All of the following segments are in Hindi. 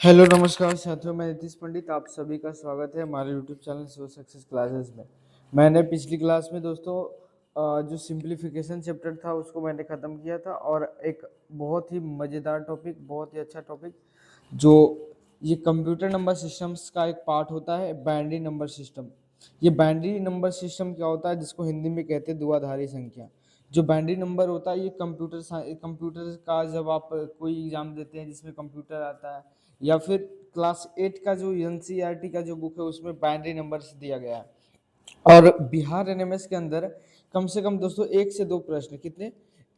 हेलो नमस्कार साथियों, मैं नीतीश पंडित। आप सभी का स्वागत है हमारे YouTube channel so success classes में। मैंने पिछली क्लास में दोस्तों जो सिंप्लीफिकेशन चैप्टर था उसको मैंने ख़त्म किया था, और एक बहुत ही मज़ेदार टॉपिक, बहुत ही अच्छा टॉपिक जो ये कंप्यूटर नंबर सिस्टम्स का एक पार्ट होता है, बाइनरी नंबर सिस्टम। ये बाइनरी नंबर सिस्टम क्या होता है, जिसको हिंदी में कहते हैं द्विआधारी संख्या। जो बाइनरी नंबर होता है ये कंप्यूटर का जब आप कोई एग्जाम देते हैं जिसमें कंप्यूटर आता है, या फिर क्लास 8 का जो एनसीईआरटी का जो बुक है उसमें बाइनरी नंबर्स दिया गया है। और बिहार एनएमएस के अंदर कम से कम दोस्तों एक से दो प्रश्न, कितने,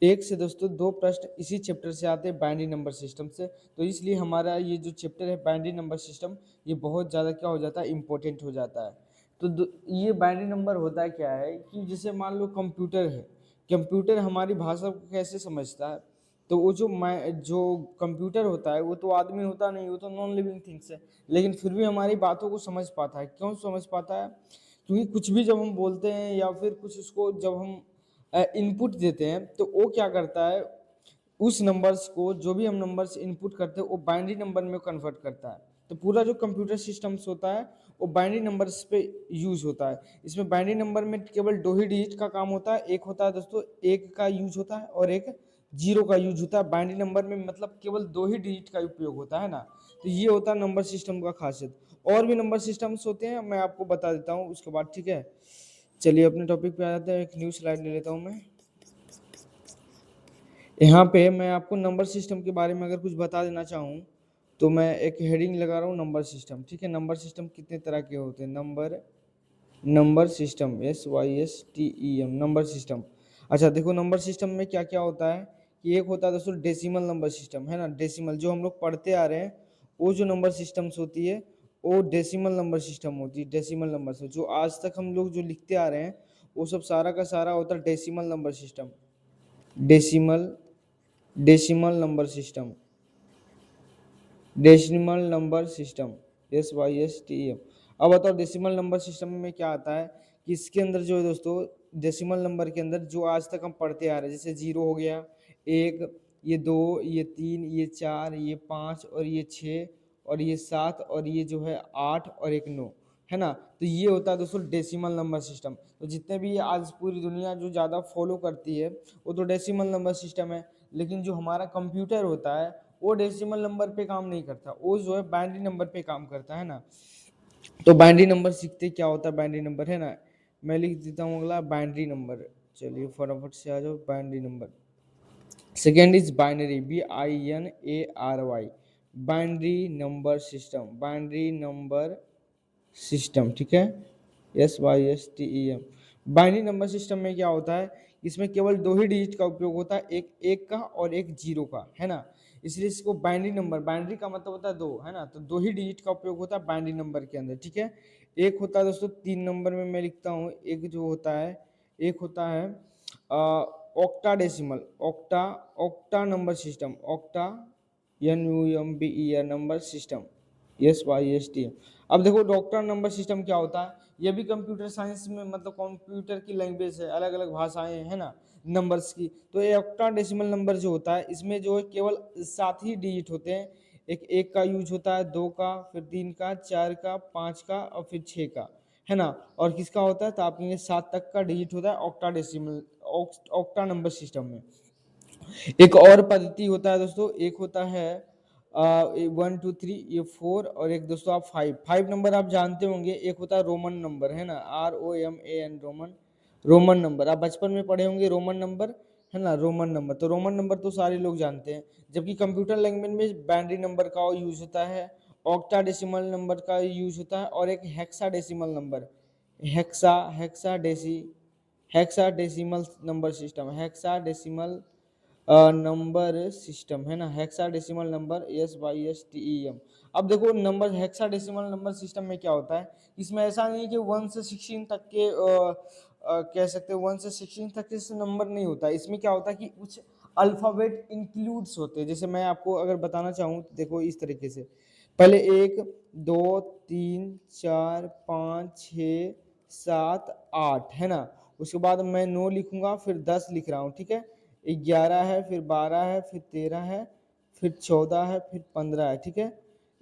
एक से दोस्तों दो प्रश्न इसी चैप्टर से आते हैं, बाइनरी नंबर सिस्टम से। तो इसलिए हमारा ये जो चैप्टर है बाइनरी नंबर सिस्टम, ये बहुत ज़्यादा क्या हो जाता है, इम्पोर्टेंट हो जाता है। तो ये बाइनरी नंबर होता है क्या है कि जैसे मान लो कंप्यूटर है, कंप्यूटर हमारी भाषा को कैसे समझता है। तो वो जो कंप्यूटर होता है वो तो आदमी होता नहीं, वो तो नॉन लिविंग थिंग्स है, लेकिन फिर भी हमारी बातों को समझ पाता है। क्यों समझ पाता है? क्योंकि कुछ भी जब हम बोलते हैं या फिर कुछ उसको जब हम इनपुट देते हैं तो वो क्या करता है, उस नंबर्स को, जो भी हम नंबर्स इनपुट करते हैं वो बाइनरी नंबर में कन्वर्ट करता है। तो पूरा जो कंप्यूटर सिस्टम्स होता है वो बाइनरी नंबर्स पे यूज होता है। इसमें बाइनरी नंबर में केवल दो ही डिजिट का काम होता है। एक होता है दोस्तों एक का यूज होता है और एक जीरो का यूज होता है। बाइनरी नंबर में मतलब केवल दो ही डिजिट का उपयोग होता है ना। तो ये होता है नंबर सिस्टम का खासियत। और भी नंबर सिस्टम्स होते हैं, मैं आपको बता देता हूँ उसके बाद, ठीक है। चलिए अपने टॉपिक पे आ जाते हैं। एक न्यू स्लाइड ले लेता हूँ मैं। यहाँ पे मैं आपको नंबर सिस्टम के बारे में अगर कुछ बता देना चाहूँ तो मैं एक हेडिंग लगा रहा हूँ, नंबर सिस्टम। ठीक है, नंबर सिस्टम कितने तरह के होते हैं? Number system, SYSTEM, number system. अच्छा देखो, नंबर सिस्टम में क्या क्या होता है कि एक होता है दोस्तों डेसिमल नंबर सिस्टम, है ना। डेसिमल जो हम लोग पढ़ते आ रहे हैं, वो जो नंबर सिस्टम्स होती है वो डेसिमल नंबर सिस्टम होती है। डेसिमल नंबर से जो आज तक हम लोग जो लिखते आ रहे हैं वो सब सारा का सारा होता है decimal number system. Decimal decimal number system, decimal number system, SYSTEM। अब बताओ डेसिमल नंबर सिस्टम में क्या आता है कि इसके अंदर जो है दोस्तों, डेसिमल नंबर के अंदर जो आज तक हम पढ़ते आ रहे हैं, जैसे जीरो हो गया, एक, ये दो, ये तीन, ये चार, ये पाँच, और ये छः, और ये सात, और ये जो है आठ, और एक नौ, है ना। तो ये होता है दोस्तों डेसिमल नंबर सिस्टम। तो जितने भी आज पूरी दुनिया जो ज़्यादा फॉलो करती है वो तो डेसिमल नंबर सिस्टम है। लेकिन जो हमारा कंप्यूटर होता है वो डेसिमल नंबर पे काम नहीं करता, वो जो है बाइनरी नंबर पे काम करता है ना। तो बाइनरी नंबर सीखते क्या होता है बाइनरी नंबर, है ना। मैं लिख देता हूँ अगला बाइनरी नंबर। चलिए फटाफट से आ जाओ binary number. Second is binary, BINARY, binary number system, binary number system, ठीक है, SYSTEM। बाइनरी नंबर सिस्टम में क्या होता है, इसमें केवल दो ही डिजिट का उपयोग होता है, एक एक का और एक जीरो का, है ना। इसलिए इसको बाइनरी नंबर, बाइनरी का मतलब होता है दो, है ना। तो दो ही डिजिट का उपयोग होता है बाइनरी नंबर के अंदर, ठीक है। एक होता है दोस्तों तीन नंबर में मैं लिखता हूँ, एक जो होता है, एक होता है octa decimal, octa, octa number system, octa, NUMBER number system, SYSTM। अब देखो डॉक्टर नंबर सिस्टम क्या होता है, ये भी कंप्यूटर साइंस में, मतलब कंप्यूटर की लैंग्वेज है, अलग अलग भाषाएं है ना नंबर्स की। तो ये ऑक्टा डेसिमल नंबर जो होता है इसमें जो है केवल सात ही डिजिट होते हैं। एक का यूज होता है, दो का, फिर तीन का, चार का, पाँच का, और फिर छः का, है ना। और किसका होता है, तो आपके सात तक का डिजिट होता है octa decimal, octa number system में। एक और पद्धति होता है दोस्तों, एक होता है 1 2 3, ये फोर, और एक दोस्तों आप फाइव, फाइव नंबर आप जानते होंगे। एक होता है रोमन नंबर, है ना, ROMAN, रोमन, रोमन नंबर आप बचपन में पढ़े होंगे, रोमन नंबर, है ना, रोमन नंबर। तो रोमन नंबर तो सारे लोग जानते हैं। जबकि कंप्यूटर लैंग्वेज में बाइनरी नंबर का यूज होता है, ऑक्टा डेसिमल नंबर का यूज होता है, और एक hexa decimal number, hexa, hexa deci, hexa decimal number system, hexa decimal number system, है ना, हेक्साडेसिमल नंबर, SYSTEM। अब देखो नंबर हेक्साडेसिमल नंबर सिस्टम में क्या होता है, इसमें ऐसा नहीं है कि 1 से 16 तक के कह सकते हैं 1 से 16 तक के नंबर नहीं होता है। इसमें क्या होता है कि कुछ अल्फ़ाबेट इंक्लूड्स होते हैं। जैसे मैं आपको अगर बताना चाहूँ तो देखो इस तरीके से, पहले एक, दो, तीन, चार, पाँच, छः, सात, आठ, है ना। उसके बाद मैं 9 लिखूंगा, फिर 10 लिख रहा हूँ, ठीक है। 11 है, फिर 12 है, फिर 13 है, फिर 14 है, फिर 15 है, ठीक है।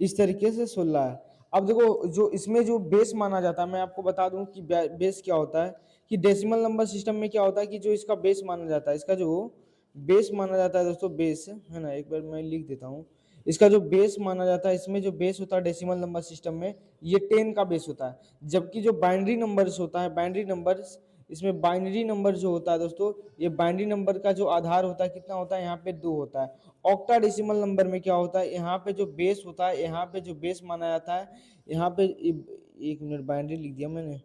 इस तरीके से 16 है। अब देखो जो इसमें जो बेस माना जाता है, मैं आपको बता दूं कि बेस क्या होता है, कि डेसिमल नंबर सिस्टम में क्या होता है कि जो इसका बेस माना जाता है, इसका जो बेस माना जाता है दोस्तों, बेस है ना, एक बार मैं लिख देता हूँ। इसका जो बेस माना जाता है, इसमें जो बेस होता है डेसिमल नंबर सिस्टम में, ये 10 का बेस होता है। जबकि जो बाइनरी नंबर्स होता है, बाइनरी नंबर्स, इसमें बाइनरी नंबर जो होता है दोस्तों, ये बाइनरी नंबर का जो आधार होता है कितना होता है, यहाँ पे 2 होता है। ऑक्टाडेसिमल नंबर में क्या होता है, यहाँ पे जो बेस होता है, यहाँ पे जो बेस माना जाता है, यहाँ पे एक मिनट, बाइनरी लिख दिया मैंने,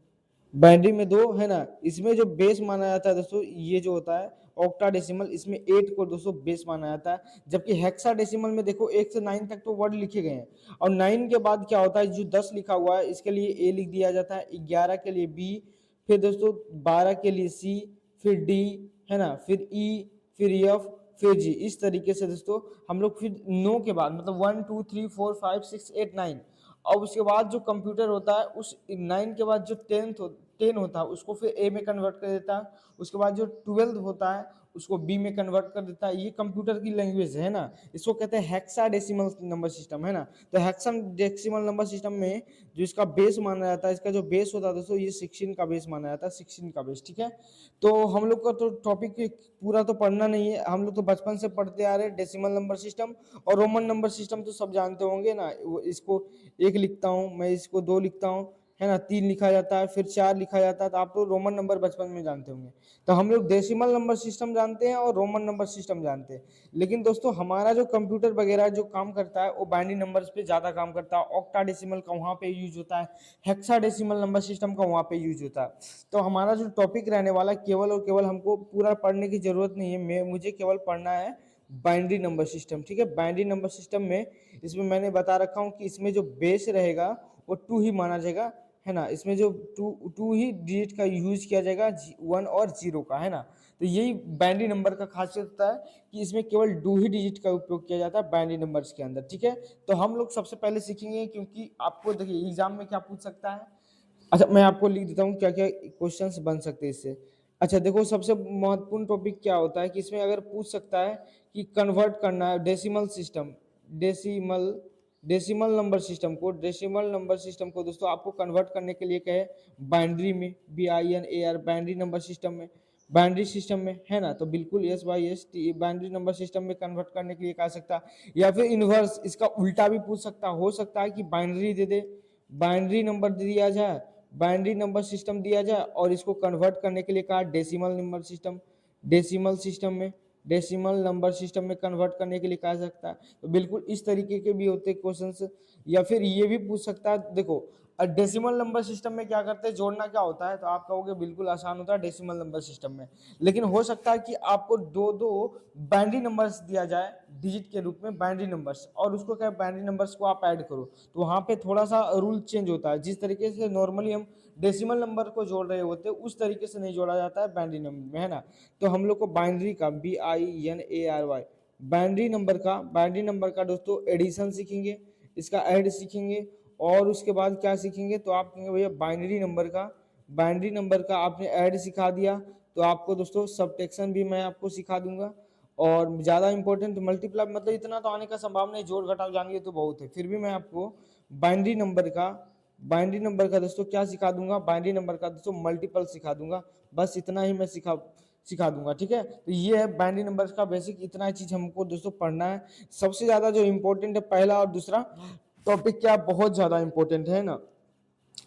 बाइनरी में 2 है ना, इसमें जो बेस माना जाता है दोस्तों, ये जो होता है ऑक्टाडेसिमल, इसमें 8 को दोस्तों बेस माना जाता है। जबकि हेक्साडेसिमल में देखो 1 से 9 तक तो वर्ड लिखे गए हैं, और 9 के बाद क्या होता है, जो 10 लिखा हुआ है इसके लिए ए लिख दिया जाता है, 11 के लिए बी, फिर दोस्तों 12 के लिए सी, फिर डी, है ना, फिर ई, फिर एफ, फिर जी। इस तरीके से दोस्तों हम लोग फिर 9 के बाद मतलब 1 2 3 4 5 6 8 9, और उसके बाद जो कंप्यूटर होता है उस 9 के बाद जो 10 होता है उसको फिर ए में कन्वर्ट कर देता है। उसके बाद जो 12 होता है उसको बी में कन्वर्ट कर देता है। ये कंप्यूटर की लैंग्वेज है ना, इसको कहते हैं हेक्साडेसिमल नंबर सिस्टम, है ना। तो हेक्साडेसिमल नंबर सिस्टम में जो इसका बेस माना जाता है, इसका जो बेस होता है दोस्तों, ये 16 का बेस माना जाता है, 16 का बेस, ठीक है। तो हम लोग का तो टॉपिक पूरा तो पढ़ना नहीं है, हम लोग तो बचपन से पढ़ते आ रहे हैं डेसिमल नंबर सिस्टम, और रोमन नंबर सिस्टम तो सब जानते होंगे ना। इसको 1 लिखता हूँ मैं, इसको 2 लिखता हूँ, है ना, 3 लिखा जाता है, फिर 4 लिखा जाता है। तो आप तो रोमन नंबर बचपन में जानते होंगे। तो हम लोग डेसिमल नंबर सिस्टम जानते हैं और रोमन नंबर सिस्टम जानते हैं। लेकिन दोस्तों हमारा जो कंप्यूटर वगैरह जो काम करता है वो बाइनरी नंबर्स पे ज़्यादा काम करता है। ऑक्टाडेसिमल का वहाँ पे यूज होता है, हेक्साडेसिमल नंबर सिस्टम का वहाँ पे यूज होता है। तो हमारा जो टॉपिक रहने वाला, केवल और केवल हमको पूरा पढ़ने की जरूरत नहीं है, मुझे केवल पढ़ना है बाइनरी नंबर सिस्टम, ठीक है। बाइनरी नंबर सिस्टम में इसमें मैंने बता रखा हूँ कि इसमें जो बेस रहेगा वो 2 ही माना जाएगा, है ना। इसमें जो टू ही डिजिट का यूज किया जाएगा, 1 और 0 का, है ना। तो यही बाइनरी नंबर का खासियत होता है कि इसमें केवल 2 ही डिजिट का उपयोग किया जाता है बाइनरी नंबर्स के अंदर, ठीक है। तो हम लोग सबसे पहले सीखेंगे, क्योंकि आपको देखिए एग्जाम में क्या पूछ सकता है। अच्छा, मैं आपको लिख देता हूँ क्या क्या क्वेश्चंस बन सकते हैं इससे। अच्छा देखो, सबसे महत्वपूर्ण टॉपिक क्या होता है कि इसमें अगर पूछ सकता है कि कन्वर्ट करना है decimal system, decimal decimal number system को, डेसिमल नंबर सिस्टम को दोस्तों आपको कन्वर्ट करने के लिए कहे बाइनरी में, BINAR, बाइनरी नंबर सिस्टम में, बाइनरी सिस्टम में, है ना। तो बिल्कुल SYST बाइनरी नंबर सिस्टम में कन्वर्ट करने के लिए कह सकता है। या फिर इनवर्स, इसका उल्टा भी पूछ सकता, हो सकता है कि बाइनरी दे दे, बाइनरी नंबर दिया जाए, बाइनरी नंबर सिस्टम दिया जाए, और इसको कन्वर्ट करने के लिए कहा decimal number system, decimal system में, डेसिमल नंबर सिस्टम में कन्वर्ट करने के लिए कहा सकता है। तो बिल्कुल इस तरीके के भी होते हैं क्वेश्चंस। या फिर ये भी पूछ सकता है, देखो डेसिमल नंबर सिस्टम में क्या करते हैं, जोड़ना क्या होता है, तो आप कहोगे बिल्कुल आसान होता है डेसिमल नंबर सिस्टम में। लेकिन हो सकता है कि आपको दो दो बाइनरी नंबर्स दिया जाए डिजिट के रूप में, बाइनरी नंबर्स, और उसको क्या बाइनरी नंबर्स को आप ऐड करो, तो वहाँ पे थोड़ा सा रूल चेंज होता है। जिस तरीके से नॉर्मली हम डेसिमल नंबर को जोड़ रहे होते हैं उस तरीके से नहीं जोड़ा जाता है बाइनरी नंबर में, है ना। तो हम लोग को बाइनरी का, BINARY, बाइनरी नंबर का दोस्तों एडिशन सीखेंगे, इसका ऐड सीखेंगे, और उसके बाद क्या सीखेंगे, तो आप कहेंगे भैया बाइनरी नंबर का आपने ऐड सिखा दिया, तो आपको दोस्तों सब्ट्रैक्शन भी मैं आपको सिखा दूंगा। और ज़्यादा इंपॉर्टेंट मल्टीप्लाई, मतलब इतना तो आने का संभावना है, जोड़ घटाव जानिए तो बहुत है, फिर भी मैं आपको बाइनरी नंबर का बाइनरी नंबर का दोस्तों क्या सिखा दूंगा, बाइनरी नंबर का दोस्तों मल्टीपल सिखा दूंगा। बस इतना ही मैं सिखा दूंगा, ठीक है। तो ये है बाइनरी नंबर्स का बेसिक, इतना चीज हमको दोस्तों पढ़ना है। सबसे ज्यादा जो इम्पोर्टेंट है पहला और दूसरा टॉपिक क्या बहुत ज्यादा इंपॉर्टेंट है ना।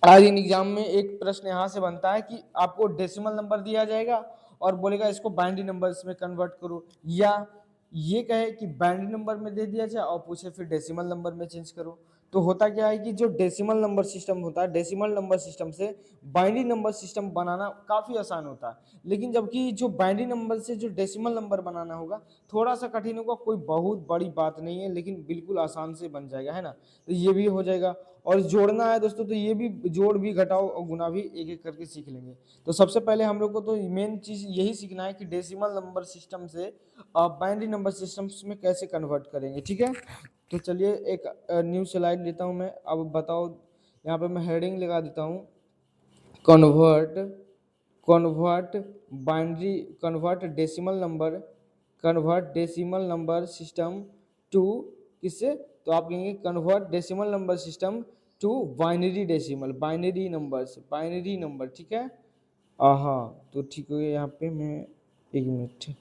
आज इन एग्जाम में एक प्रश्न यहाँ से बनता है कि आपको डेसिमल नंबर दिया जाएगा और बोलेगा इसको बाइनरी नंबर्स में कन्वर्ट करो, या ये कहे कि बाइनरी नंबर में दे दिया जाए और पूछे फिर डेसिमल नंबर में चेंज करो। तो होता क्या है कि जो डेसिमल नंबर सिस्टम होता है, डेसिमल नंबर सिस्टम से बाइनरी नंबर सिस्टम बनाना काफी आसान होता है। लेकिन जबकि जो बाइनरी नंबर से जो डेसिमल नंबर बनाना होगा थोड़ा सा कठिन होगा, कोई बहुत बड़ी बात नहीं है, लेकिन बिल्कुल आसान से बन जाएगा, है ना। तो ये भी हो जाएगा। और जोड़ना है दोस्तों, तो ये भी जोड़ भी, घटाव और गुना भी एक एक करके सीख लेंगे। तो सबसे पहले हम लोग को तो मेन चीज यही सीखना है कि डेसिमल नंबर सिस्टम से बाइनरी नंबर सिस्टम्स में कैसे कन्वर्ट करेंगे, ठीक है। तो चलिए एक न्यू स्लाइड लेता हूं मैं, अब बताओ। यहाँ पे मैं हेडिंग लगा देता हूँ, convert convert binary convert decimal number system to किससे, तो आप कहेंगे convert decimal number system to binary decimal, binary number, ठीक है। हाँ तो ठीक हो गया, यहाँ पे मैं 1 मिनट,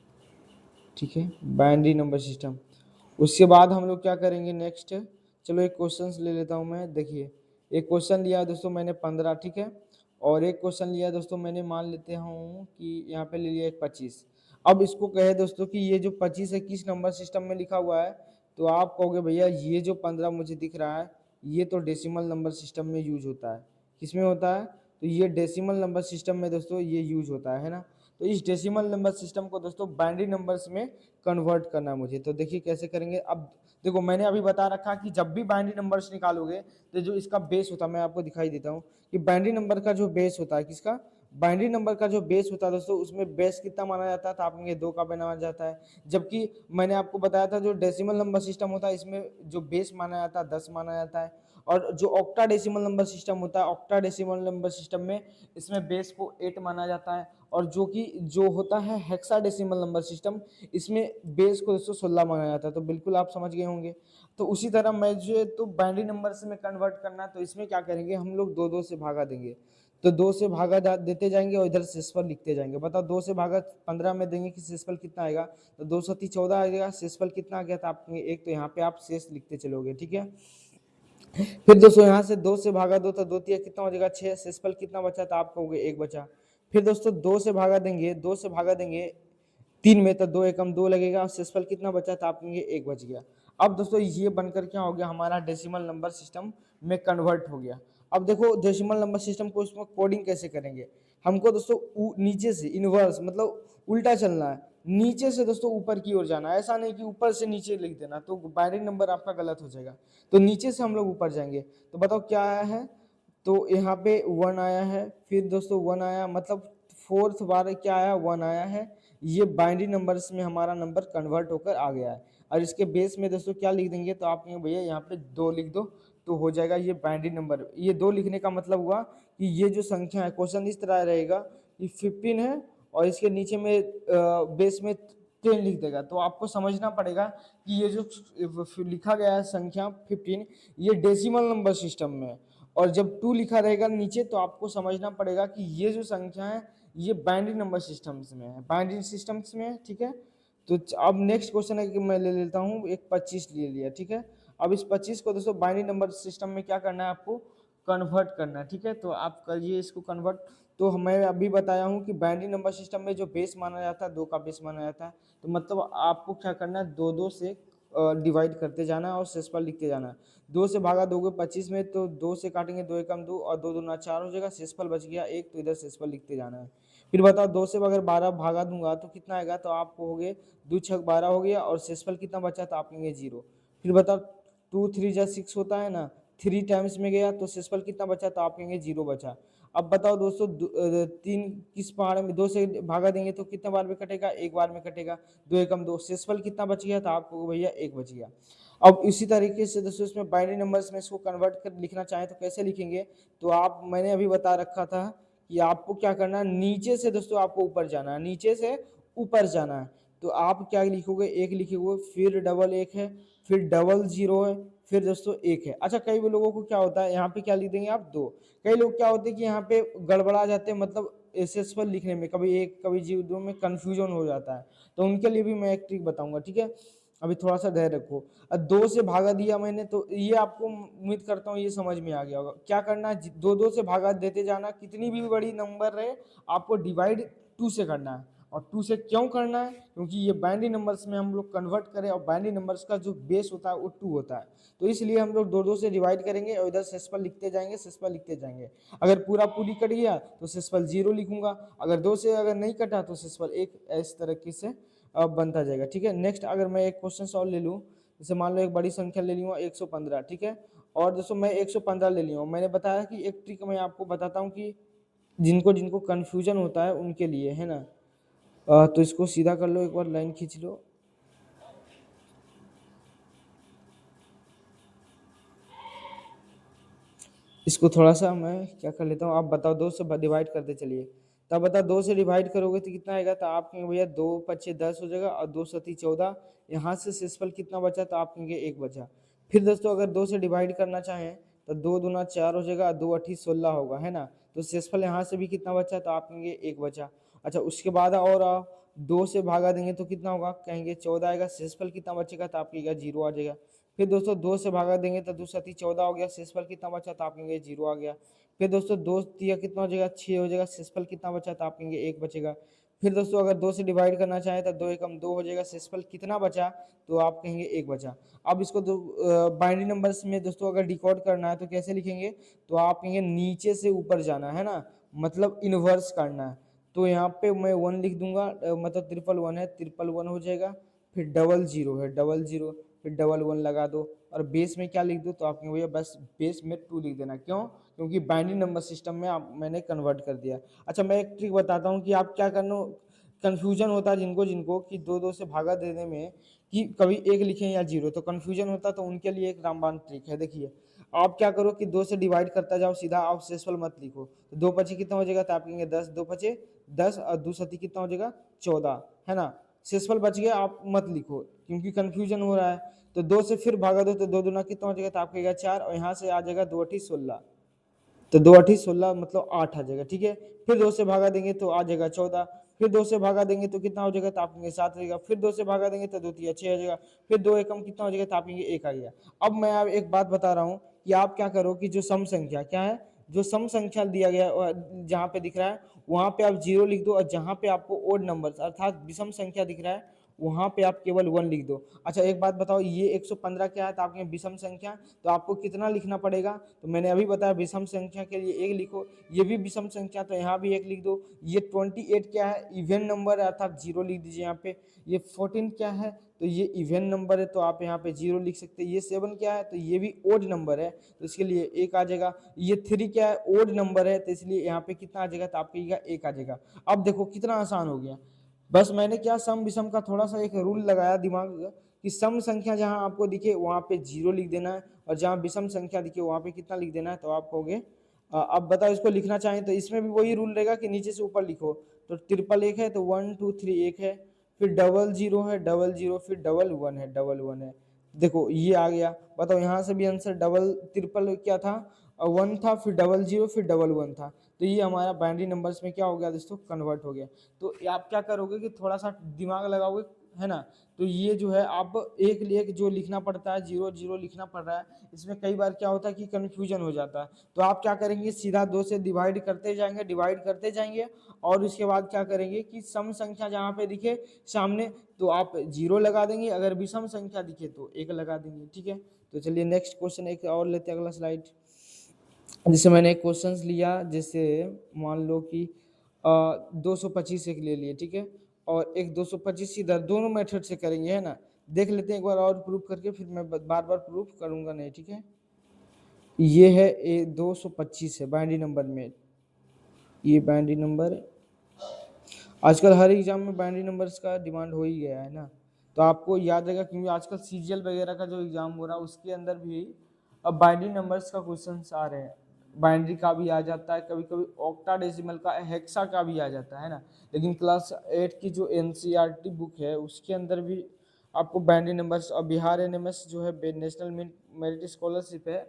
ठीक है, बाइनरी नंबर सिस्टम। उसके बाद हम लोग क्या करेंगे नेक्स्ट, चलो एक क्वेश्चन ले लेता हूँ मैं। देखिए एक क्वेश्चन लिया है दोस्तों मैंने 15, ठीक है, और एक क्वेश्चन लिया है दोस्तों मैंने, मान लेते हूँ कि यहाँ पे ले लिया एक 25। अब इसको कहे दोस्तों कि ये जो 25 है किस नंबर सिस्टम में लिखा हुआ है, तो आप कहोगे भैया ये जो 15 मुझे दिख रहा है ये तो डेसिमल नंबर सिस्टम में यूज होता है। किसमें होता है, तो ये डेसिमल नंबर सिस्टम में दोस्तों ये यूज होता है ना। तो इस डेसिमल नंबर सिस्टम को दोस्तों बाइनरी नंबर्स में कन्वर्ट करना है मुझे। तो देखिए कैसे करेंगे। अब देखो मैंने अभी बता रखा कि जब भी बाइनरी नंबर्स निकालोगे तो जो इसका बेस होता है, मैं आपको दिखाई देता हूँ कि बाइनरी नंबर का जो बेस होता है, किसका, बाइनरी नंबर का जो बेस होता है दोस्तों, उसमें बेस कितना माना जाता है, तो आप कहेंगे 2 का माना जाता है। जबकि मैंने आपको बताया था जो डेसिमल नंबर सिस्टम होता है इसमें जो बेस माना जाता है 10 माना जाता है। और जो ऑक्टा डेसिमल नंबर सिस्टम होता है, ऑक्टा डेसिमल नंबर सिस्टम में इसमें बेस को 8 माना जाता है। और जो होता है हेक्साडेसिमल नंबर सिस्टम, इसमें बेस को दोस्तों 16 माना जाता है। तो बिल्कुल आप समझ गए होंगे। तो उसी तरह मैं जो तो बाइनरी नंबर से में कन्वर्ट करना, तो इसमें क्या करेंगे हम लोग 2 2 से भागा देंगे। तो 2 से भागा देते जाएंगे और इधर शेषफल लिखते जाएंगे। बताओ 2 से भागा 15 में देंगे कि शेषफल कितना आएगा, तो 2 सती 14 आएगा। शेषफल कितना आ गया था आप एक, तो यहाँ पे आप शेष लिखते चलोगे, ठीक है। फिर दोस्तों यहाँ से 2 से भागा 2 तो 2 तिया कितना हो जाएगा 6। शेषफल कितना बचा था आप कहोगे 1 बचा। फिर दोस्तों 2 से भागा देंगे, 2 से भागा देंगे 3 में, तो 2 एकम 2 लगेगा और शेषफल कितना बचा था आप कहेंगे 1 बच गया। अब दोस्तों ये बनकर क्या हो गया, हमारा डेसिमल नंबर सिस्टम में कन्वर्ट हो गया। अब देखो डेसिमल नंबर सिस्टम को इसमें कोडिंग कैसे करेंगे, हमको दोस्तों नीचे से इनवर्स मतलब उल्टा चलना है। नीचे से दोस्तों ऊपर की ओर जाना है, ऐसा नहीं कि ऊपर से नीचे लिख देना, तो बाइनरी नंबर आपका गलत हो जाएगा। तो नीचे से हम लोग ऊपर जाएंगे। तो बताओ क्या आया है, तो यहाँ पे 1 आया है। फिर दोस्तों 1 आया, मतलब फोर्थ बार क्या आया, 1 आया है। ये बाइनरी नंबर्स में हमारा नंबर कन्वर्ट होकर आ गया है। और इसके बेस में दोस्तों क्या लिख देंगे, तो आप कहेंगे भैया यहाँ पे 2 लिख दो तो हो जाएगा ये बाइनरी नंबर। ये 2 लिखने का मतलब हुआ कि ये जो संख्या है, क्वेश्चन इस तरह रहेगा कि 15 है और इसके नीचे में बेस में 10 लिख देगा। तो आपको समझना पड़ेगा कि ये जो लिखा गया है संख्या 15, ये डेसिमल नंबर सिस्टम में है। और जब 2 लिखा रहेगा नीचे, तो आपको समझना पड़ेगा कि ये जो संख्या है ये बाइनरी नंबर सिस्टम्स में है, बाइनरी सिस्टम्स में है, ठीक है। तो अब नेक्स्ट क्वेश्चन है कि मैं ले लेता हूँ एक 25 ले लिया, ठीक है। अब इस 25 को दोस्तों बाइनरी नंबर सिस्टम में क्या करना है, आपको कन्वर्ट करना है, ठीक है। तो आप करिए इसको कन्वर्ट। तो मैं अभी बताया हूँ कि बाइनरी नंबर सिस्टम में जो बेस माना जाता है 2 का बेस माना जाता है। तो मतलब आपको क्या करना है, 2 2 से डिवाइड करते जाना है और शेषफल लिखते जाना है। 2 से भागा दोगे 25 में, तो 2 से काटेंगे 2 एकम 2 और 2 दूना 4 हो जाएगा। शेषफल बच गया 1, तो इधर शेषफल लिखते जाना है। फिर बताओ 2 से अगर 12 भागा दूंगा तो कितना आएगा, तो आप कहोगे 2 छक 12 हो गया और शेषफल कितना बचा, तो आप कहेंगे 0। फिर बताओ 2 3 जा 6 होता है ना, 3 टाइम्स में गया तो शेषफल कितना बचा, तो आप कहेंगे 0 बचा। अब बताओ दोस्तों 3 किस बार में 2 से भागा देंगे तो कितने बार में कटेगा, 1 बार में कटेगा। 2 एकम 2, शेषफल कितना बच गया, तो आपको भैया 1 बच गया। अब इसी तरीके से दोस्तों इसमें बाइनरी नंबर्स में इसको कन्वर्ट कर लिखना चाहें तो कैसे लिखेंगे, तो आप मैंने अभी बता रखा था कि आपको क्या करना है, नीचे से दोस्तों आपको ऊपर जाना है, नीचे से ऊपर जाना है। तो आप क्या लिखोगे, 1 लिखोगे, फिर डबल 1 है, फिर डबल 0 है, फिर दोस्तों 1 है। अच्छा कई लोगों को क्या होता है, यहाँ पे क्या लिख देंगे आप 2। कई लोग क्या होते हैं कि यहाँ पे गड़बड़ा जाते हैं, मतलब एसेसफल लिखने में कभी 1 कभी 0 में कंफ्यूजन हो जाता है। तो उनके लिए भी मैं एक ट्रिक बताऊंगा, ठीक है। अभी थोड़ा सा धैर्य रखो। 2 से भागा दिया मैंने, तो ये आपको उम्मीद करता हूँ ये समझ में आ गया होगा। क्या करना है, 2 2 से भागा देते जाना, कितनी भी बड़ी नंबर रहे आपको डिवाइड 2 से करना है। और 2 से क्यों करना है, क्योंकि ये बाइनरी नंबर्स में हम लोग कन्वर्ट करें और बाइनरी नंबर्स का जो बेस होता है वो 2 होता है। तो इसलिए हम लोग 2 2 से डिवाइड करेंगे और इधर शेषफल लिखते जाएंगे, शेषफल लिखते जाएंगे। अगर पूरी कट गया तो शेषफल 0 लिखूंगा, अगर 2 से अगर नहीं कटा तो शेषफल 1, इस तरीके से बनता जाएगा, ठीक है। नेक्स्ट अगर मैं एक क्वेश्चन और ले लूँ, जैसे मान लो एक बड़ी संख्या ले लूँगा 115, ठीक है। और दोस्तों मैं 115 ले लिया हूँ। मैंने बताया कि एक ट्रिक मैं आपको बताता हूँ कि जिनको जिनको कन्फ्यूजन होता है उनके लिए, है ना। तो इसको सीधा कर लो, एक बार लाइन खींच लो। इसको थोड़ा सा मैं क्या कर लेता हूँ, आप बताओ 2 से डिवाइड करते चलिए। तब बताओ 2 से डिवाइड करोगे तो कितना आएगा, तो आप कहेंगे भैया 2 5 10 हो जाएगा और 2 7 14। यहाँ से शेषफल कितना बचा, तो आप कहेंगे 1 बचा। फिर दोस्तों अगर 2 से डिवाइड करना चाहें तो 2 दूना 4 हो जाएगा, 2 अठी 16 होगा, है ना। तो शेषफल यहाँ से भी कितना बचा, तो आप कहेंगे 1 बचा। अच्छा उसके बाद और आओ, 2 से भागा देंगे तो कितना होगा, कहेंगे 14 आएगा। शेषफल कितना बचेगा, तो आप कहिएगा 0 आ जाएगा। फिर दोस्तों 2 से भागा देंगे तो 2 सती 14 हो गया, शेषफल कितना बचा, तो आप कहेंगे 0 आ गया। फिर दोस्तों 2 तिया कितना हो जाएगा, 6 हो जाएगा, शेषफल कितना बचा, तो आप कहेंगे 1 बचेगा। फिर दोस्तों अगर 2 से डिवाइड करना चाहें तो 2 एकम 2 हो जाएगा, शेषफल कितना बचा, तो आप कहेंगे 1 बचा। अब इसको बाइनरी नंबर्स में दोस्तों अगर डिकोड करना है तो कैसे लिखेंगे, तो आप कहेंगे नीचे से ऊपर जाना है ना, मतलब इनवर्स करना है। तो यहाँ पे मैं 1 लिख दूंगा, मतलब 111 है, 111 हो जाएगा। फिर 00 है, 00, फिर 11 लगा दो और बेस में क्या लिख दो, तो आप कहेंगे भैया बस बेस में 2 लिख देना। क्यों, क्योंकि बाइनरी नंबर सिस्टम में मैंने कन्वर्ट कर दिया। अच्छा मैं एक ट्रिक बताता हूँ कि आप क्या करना, कन्फ्यूजन होता है जिनको जिनको कि 2 से भागा देने में कि कभी 1 लिखें या 0, तो कन्फ्यूजन होता है, तो उनके लिए एक रामबाण ट्रिक है। देखिए आप क्या करो कि 2 से डिवाइड करता जाओ सीधा, आप शेषफल मत लिखो। तो 2 पचे कितना हो जाएगा, तो आप कहेंगे 10, 2 पचे 10 और 2 सती कितना हो जाएगा 14, है ना। शेषफल बच गया, आप मत लिखो क्योंकि कंफ्यूजन हो रहा है। तो 2 से फिर भागा दो तो 2 दूना कितना हो जाएगा, तो आप कहेगा 4 और यहाँ से आ जाएगा 2 अठी 16, तो 2 अठी 16 मतलब 8 आ जाएगा, ठीक है। फिर 2 से भागा देंगे तो आ जाएगा 14, फिर 2 से भागा देंगे तो कितना हो जाएगा, तो आप कहेंगे 7 रहेगा। फिर 2 से भागा देंगे तो 2 तिया 6 आ जाएगा। फिर 2 एकम कितना हो जाएगा, तो आप कहेंगे 1 आ गया। अब मैं आप एक बात बता रहा हूँ कि आप क्या करो कि जो सम संख्या क्या है, जो सम संख्या दिया गया जहाँ पे दिख रहा है वहां पे आप 0 लिख दो, और जहां पे आपको ओड नंबर अर्थात विषम संख्या दिख रहा है वहां पे आप केवल 1 लिख दो। अच्छा एक बात बताओ, ये 115 क्या है, तो आपके विषम संख्या, तो आपको कितना लिखना पड़ेगा, तो मैंने अभी बताया विषम संख्या के लिए 1 लिखो। ये भी विषम संख्या, तो यहाँ भी 1 लिख दो। ये 28 क्या है, इवन नंबर है अर्थात 0 लिख दीजिए यहाँ पे। ये 14 क्या है, तो ये इवन नंबर है, तो आप यहाँ पे 0 लिख सकते हैं। ये 7 क्या है, तो ये भी ओड नंबर है, तो इसके लिए 1 आ जाएगा। ये 3 क्या है, ओड नंबर है, तो इसलिए यहाँ पे कितना आ जाएगा, तो आपको 1 आ जाएगा। अब देखो कितना आसान हो गया। बस मैंने क्या सम विषम का थोड़ा सा एक रूल लगाया दिमाग कि सम संख्या जहां आपको दिखे वहां पे 0 लिख देना है, और जहां विषम संख्या दिखे वहां पे कितना लिख देना है, तो आप कहोगे अब बताओ इसको लिखना चाहें तो इसमें भी वही रूल रहेगा कि नीचे से ऊपर लिखो। तो ट्रिपल 1 है तो 1 2 3 1 है, फिर 00 है, 00, फिर 11 है, 11 है। देखो ये आ गया। बताओ यहाँ से भी आंसर डबल ट्रिपल क्या था, 1 था, फिर 00, फिर 11 था। तो ये हमारा बाइनरी नंबर्स में क्या हो गया दोस्तों, कन्वर्ट हो गया। तो आप क्या करोगे कि थोड़ा सा दिमाग लगाओगे, है ना। तो ये जो है आप एक एक जो लिखना पड़ता है, 0 0 लिखना पड़ रहा है, इसमें कई बार क्या होता है कि कन्फ्यूजन हो जाता है। तो आप क्या करेंगे, सीधा 2 से डिवाइड करते जाएंगे, डिवाइड करते जाएंगे, और उसके बाद क्या करेंगे कि सम संख्या जहाँ पे दिखे सामने तो आप 0 लगा देंगे, अगर विषम संख्या दिखे तो 1 लगा देंगे, ठीक है। तो चलिए नेक्स्ट क्वेश्चन एक और लेते हैं, अगला स्लाइड। जैसे मैंने एक क्वेश्चन लिया, जैसे मान लो कि 225 एक ले लिए, ठीक है, और एक 225 इधर, दोनों मेथड से करेंगे, है ना। देख लेते हैं एक बार और प्रूफ करके, फिर मैं बार बार प्रूफ करूंगा नहीं, ठीक है। ये है 225 है बाइनरी नंबर में, ये बाइनरी नंबर आजकल हर एग्जाम में बाइनरी नंबर्स का डिमांड हो ही गया है ना। तो आपको याद रहेगा क्योंकि आजकल सीजीएल वगैरह का जो एग्जाम हो रहा है उसके अंदर भी अब बाइनरी नंबर्स का क्वेश्चंस आ रहे हैं। बाइनरी का भी आ जाता है, कभी कभी ऑक्टाडेसिमल का, हेक्सा का भी आ जाता है ना। लेकिन क्लास 8 की जो एनसीईआरटी बुक है उसके अंदर भी आपको बाइनरी नंबर्स, और बिहार एनएमएस जो है नेशनल मेरिट स्कॉलरशिप है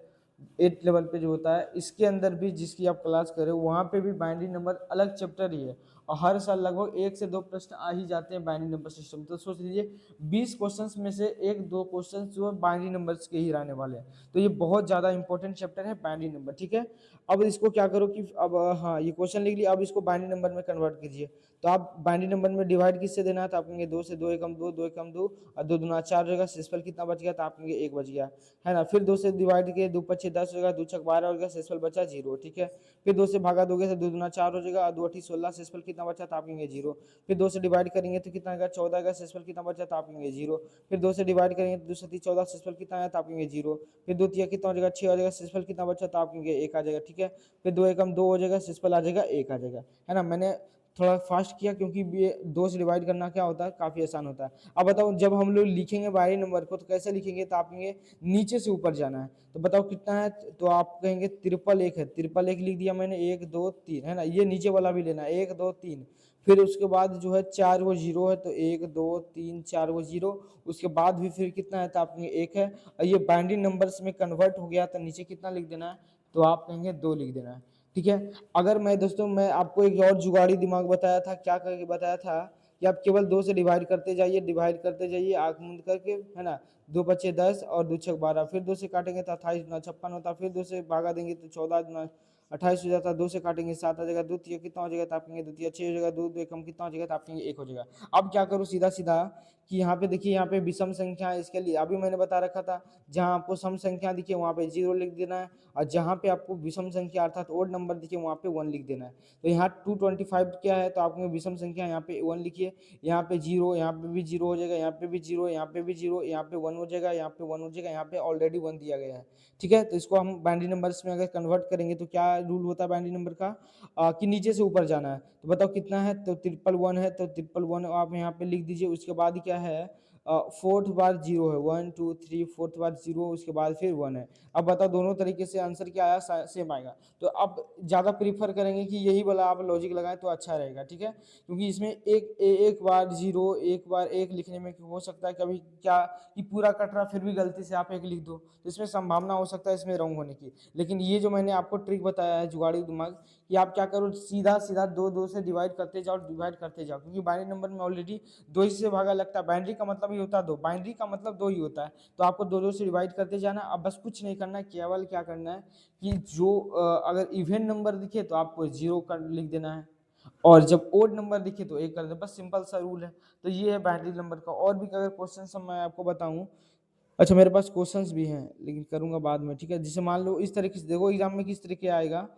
8 लेवल पे जो होता है, इसके अंदर भी जिसकी आप क्लास करें वहाँ पे भी बाइनरी नंबर अलग चैप्टर ही है। और हर साल लगभग 1 से 2 प्रश्न आ ही जाते हैं बाइनरी नंबर सिस्टम। तो सोच लीजिए 20 क्वेश्चंस में से 1-2 क्वेश्चंस जो है बाइनरी नंबर्स के ही रहने वाले हैं। तो ये बहुत ज़्यादा इंपॉर्टेंट चैप्टर है बाइनरी नंबर, ठीक है। अब इसको क्या करो कि अब हाँ ये क्वेश्चन लिख लिया, अब इसको बाइनरी नंबर में कन्वर्ट कीजिए। तो आप बाइनरी नंबर में डिवाइड किससे देना है, तो आप कहेंगे 2 से, 2 एकम 2, 2 एकम 2 और 2 दूना 4 रहेगा, शेषफल कितना बच गया, तो आप कहेंगे 1 बच गया, है ना। फिर 2 से डिवाइड किए, 2 पच्चे 10 होगा, 2 छक 12 हो गया, शेषफल बचा 0, ठीक है। फिर 2 से भागा दोगे तो 2 दूना 4 हो जाएगा, 2 अठी 16, शेषफल कितना बचा, तो आप कहेंगे 0। फिर 2 से डिवाइड करेंगे तो कितना आएगा, 14 आएगा, शेषफल कितना बचा, तो आप कहेंगे 0। फिर 2 से डिवाइड करेंगे तो 2 सती 14, शेषफल कितना आया, तो आप कहेंगे 0। फिर 2 तिया कितना हो जाएगा, 6 हो जाएगा, शेषफल कितना बचा, तो आप कहेंगे 1 आ जाएगा, ठीक है। फिर 2 एकम 2 हो जाएगा, शेषफल आ जाएगा 1 आ जाएगा, है ना। मैंने थोड़ा फास्ट किया, क्योंकि ये 2 से डिवाइड करना क्या होता है, काफ़ी आसान होता है। अब बताओ जब हम लोग लिखेंगे बाइनरी नंबर को तो कैसे लिखेंगे, तो आप कहेंगे नीचे से ऊपर जाना है। तो बताओ कितना है, तो आप कहेंगे 111 है, 111 लिख दिया मैंने, 1 2 3 है ना, ये नीचे वाला भी लेना है 1 2 3। फिर उसके बाद जो है 4 वो जीरो है, तो 1 2 3 4 वो जीरो। उसके बाद भी फिर कितना है, तो आप कहेंगे 1 है। और ये बाइनरी नंबर्स में कन्वर्ट हो गया, तो नीचे कितना लिख देना है, तो आप कहेंगे 2 लिख देना है। ठीक है। अगर मैं दोस्तों मैं आपको एक और जुगाड़ी दिमाग बताया था, क्या करके बताया था कि आप केवल 2 से डिवाइड करते जाइए, डिवाइड करते जाइए आंख मूंद करके, है ना। 2 बचे 10 और 2 छक 12, फिर 2 से काटेंगे तो 28 गुना 56 होता, फिर 2 से भागा देंगे तो 14 गुना 28 हो जाता, 2 से काटेंगे 7 आ जाएगा, 2 तिया कितना हो जाएगा, तो आप कहेंगे 2 तिया 6 हो जाएगा, 2 2 कम कितना हो जाएगा, तो आप कहेंगे 1 हो जाएगा। अब क्या करूँ, सीधा सीधा कि यहाँ पे देखिए, यहाँ पे विषम संख्या है, इसके लिए अभी मैंने बता रखा था, जहाँ आपको सम संख्या दिखे वहाँ पे 0 लिख देना है, और जहाँ पे आपको विषम संख्या अर्थात ओड नंबर दिखे वहाँ पे 1 लिख देना है। तो यहाँ 225 क्या है, तो आपने विषम संख्या यहाँ पे 1 लिखिए, यहाँ पे 0, यहाँ पे भी 0 हो जाएगा, यहाँ पे भी 0, यहाँ पे भी 0, यहाँ पे 1 हो जाएगा, यहाँ पे 1 हो जाएगा, यहाँ पे ऑलरेडी 1 दिया गया है। ठीक है। तो इसको हम बाइनरी नंबर्स में अगर कन्वर्ट करेंगे तो क्या रूल होता है बाइनरी नंबर का, कि नीचे से ऊपर जाना है। तो बताओ कितना है, तो 111 है, तो 111 आप यहाँ पे लिख दीजिए। उसके बाद क्या है, फोर्थ बार 0 है, 1 2 3, फोर्थ बार 0, उसके बाद फिर 1 है। अब बताओ दोनों तरीके से आंसर क्या आया, सेम आएगा। तो अब ज़्यादा प्रीफर करेंगे कि यही वाला आप लॉजिक लगाएं तो अच्छा रहेगा। ठीक है। क्योंकि इसमें एक बार 0, एक बार 1 लिखने में हो सकता है कभी क्या कि पूरा कट रहा, फिर भी गलती से आप 1 लिख दो, तो इसमें संभावना हो सकता है इसमें रॉन्ग होने की। लेकिन ये जो मैंने आपको ट्रिक बताया है जुगाड़ी दिमाग, कि आप क्या करो, सीधा सीधा 2 2 से डिवाइड करते जाओ, डिवाइड करते जाओ, क्योंकि बाइनरी नंबर में ऑलरेडी 2 ही से भागा लगता है। बाइनरी का मतलब ही होता है 2, बाइनरी का मतलब 2 ही होता है। तो आपको 2 2 से डिवाइड करते जाना। अब बस कुछ नहीं करना है, केवल क्या करना है कि जो अगर इवन नंबर दिखे तो आपको 0 कर लिख देना है, और जब ओड नंबर दिखे तो 1 कर दे, बस सिंपल सा रूल है। तो ये है बाइनरी नंबर का। और भी अगर क्वेश्चन मैं आपको बताऊं, अच्छा मेरे पास क्वेश्चंस भी हैं लेकिन करूंगा बाद में। ठीक है। जैसे मान लो इस तरीके से, देखो एग्जाम में किस तरीके आएगा,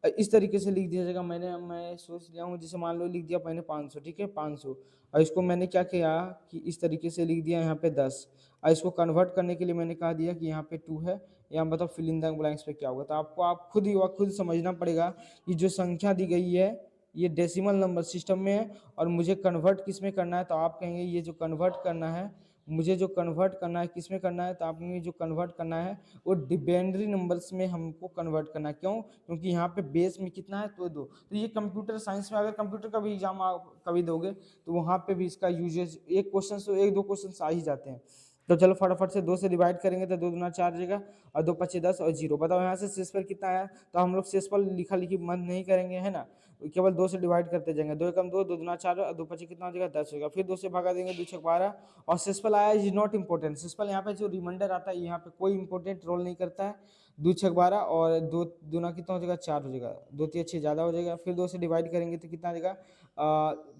इस तरीके से लिख दिया जाएगा। मैं सोच लिया हूँ, जैसे मान लो लिख दिया मैंने 500, ठीक है 500, और इसको मैंने क्या किया कि इस तरीके से लिख दिया यहाँ पे 10, और इसको कन्वर्ट करने के लिए मैंने कहा दिया कि यहाँ पे 2 है, यहाँ बताओ फिल इन द ब्लैंक्स पे क्या होगा। तो आपको आप खुद समझना पड़ेगा कि जो संख्या दी गई है ये डेसिमल नंबर सिस्टम में है, और मुझे कन्वर्ट किस में करना है, तो आप कहेंगे ये जो कन्वर्ट करना है, मुझे जो कन्वर्ट करना है किस में करना है, तो आपने जो कन्वर्ट करना है वो डिबेंडरी नंबर्स में हमको कन्वर्ट करना है। क्यों, क्योंकि यहाँ पे बेस में कितना है, तो 2। तो ये कंप्यूटर साइंस में अगर कंप्यूटर का भी एग्जाम आप कभी दोगे तो वहाँ पे भी इसका यूजेज, एक क्वेश्चन तो 1 2 क्वेश्चन आ ही जाते हैं। तो चलो फटाफट से 2 से डिवाइड करेंगे तो 2 दूना 4 जाएगा, और 2 पचे 10 और 0। बताओ यहाँ से शेषफल कितना आया, तो हम लोग शेषफल लिखा लिखी बंद नहीं करेंगे, है ना, केवल 2 से डिवाइड करते जाएंगे। 2 एकम 2, 2 दूना 4 और 2 पचे कितना हो जाएगा, 10 होगा। फिर 2 से भगा देंगे, 2 छक 12, और शेषफल आया इज नॉट इंपॉर्टेंट। शेषफल यहाँ पे जो रिमाइंडर आता है यहाँ पे कोई इंपॉर्टेंट रोल नहीं करता है। 2 छक 12 और 2 दूना कितना हो जाएगा, 4 हो जाएगा, 2 तिया 6 ज़्यादा हो जाएगा। फिर 2 से डिवाइड करेंगे तो कितना आ जाएगा,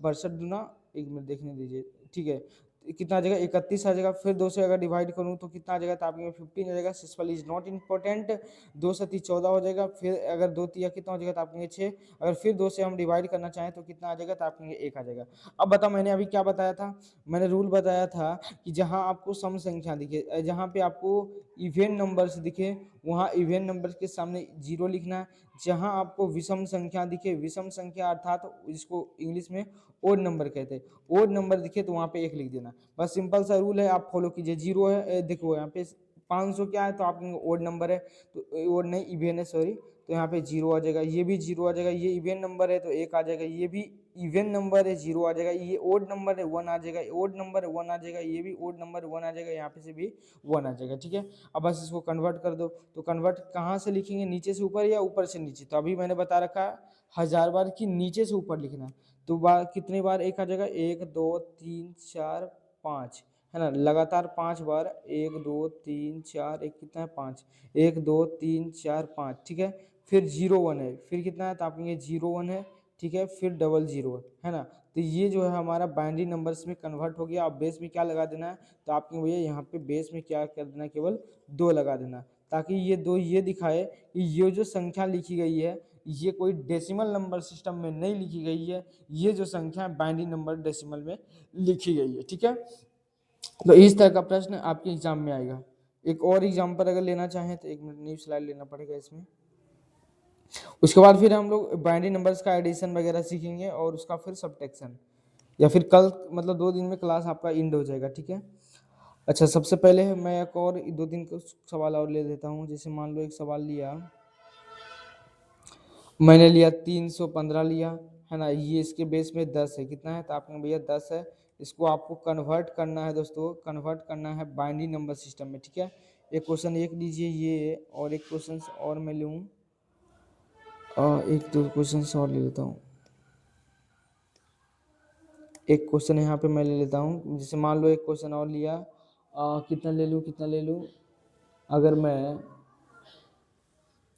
62 दूना, 1 मिनट देखने दीजिए, ठीक है, कितना आ जाएगा, 31 आ जाएगा। फिर 2 से अगर डिवाइड करूँ तो कितना आ जाएगा, तो आपके 15 आ जाएगा। सिस्पल इज नॉट इंपॉर्टेंट। 2 से 3 14 हो जाएगा। फिर अगर 2 तिया कितना हो जाएगा, तो आपके 6। अगर फिर 2 से हम डिवाइड करना चाहें तो कितना आ जाएगा, तो आपके 1 आ जाएगा। अब बताओ मैंने अभी क्या बताया था, मैंने रूल बताया था कि जहाँ आपको सम संख्या दिखे, जहाँ पे आपको इवेन नंबर्स दिखे वहाँ इवेन नंबर्स के सामने 0 लिखना है। जहाँ आपको विषम संख्या दिखे, विषम संख्या अर्थात इसको इंग्लिश में ओड नंबर कहते हैं, ओड नंबर दिखे तो वहाँ पे 1 लिख देना। बस सिंपल सा रूल है, आप फॉलो कीजिए। 0 है, देखो यहाँ पे 500 क्या है, तो आप ओड नंबर है, तो ओड नहीं इवेन है, सॉरी, तो यहाँ पे 0 आ जाएगा, ये भी 0 आ जाएगा। ये इवेन नंबर है तो 1 आ जाएगा, ये भी इवेन नंबर है 0 आ जाएगा। ये ओड नंबर है 1 आ जाएगा, ओड नंबर है 1 आ जाएगा, ये भी ओड नंबर 1 आ जाएगा, यहाँ पे से भी 1 आ जाएगा। ठीक है। अब बस इसको कन्वर्ट कर दो। तो कन्वर्ट कहाँ से लिखेंगे, नीचे से ऊपर या ऊपर से नीचे, तो अभी मैंने बता रखा 1000 बार कि नीचे से ऊपर लिखना। तो बार कितनी बार 1 आ जाएगा, 1 2 3 4 5, है ना, लगातार 5 बार, 1 2 3 4, एक कितना है 5, 1 2 3 4 5, ठीक है। फिर 0 1 है, फिर कितना है, तो आप कहेंगे 0 1 है, ठीक है, फिर डबल 0 है ना। तो ये जो है हमारा बाइनरी नंबर्स में कन्वर्ट हो गया। अब बेस में क्या लगा देना है, तो आपके भैया यहाँ पे बेस में क्या कर देना है, केवल 2 लगा देना, ताकि ये 2 ये दिखाए कि ये जो संख्या लिखी गई है ये कोई डेसिमल नंबर सिस्टम में नहीं लिखी गई है, ये जो संख्या है बाइनरी नंबर डेसिमल में लिखी गई है। ठीक है। तो इस तरह का प्रश्न आपके एग्जाम में आएगा। एक और एग्जाम्पल अगर लेना चाहें तो 1 मिनट न्यू स्लाइड लेना पड़ेगा इसमें। उसके बाद फिर हम लोग बाइनरी नंबर्स का एडिशन वगैरह सीखेंगे और उसका फिर सब्ट्रैक्शन, या फिर कल मतलब 2 दिन में क्लास आपका एंड हो जाएगा, ठीक है। अच्छा, सबसे पहले मैं एक और 2-3 सवाल और ले लेता हूँ। जैसे मान लो एक सवाल लिया, मैंने लिया 315 लिया, है ना, ये इसके बेस में 10 है, कितना है, तो आपने भैया 10 है। इसको आपको कन्वर्ट करना है दोस्तों, कन्वर्ट करना है बाइनरी नंबर सिस्टम में, ठीक है। एक क्वेश्चन एक लीजिए ये, और एक क्वेश्चन और मैं लूँ, एक दो क्वेश्चन और ले लेता हूँ। एक क्वेश्चन यहाँ पे मैं ले लेता हूँ, जैसे मान लो एक क्वेश्चन और लिया, कितना ले लूँ, कितना ले लूँ, अगर मैं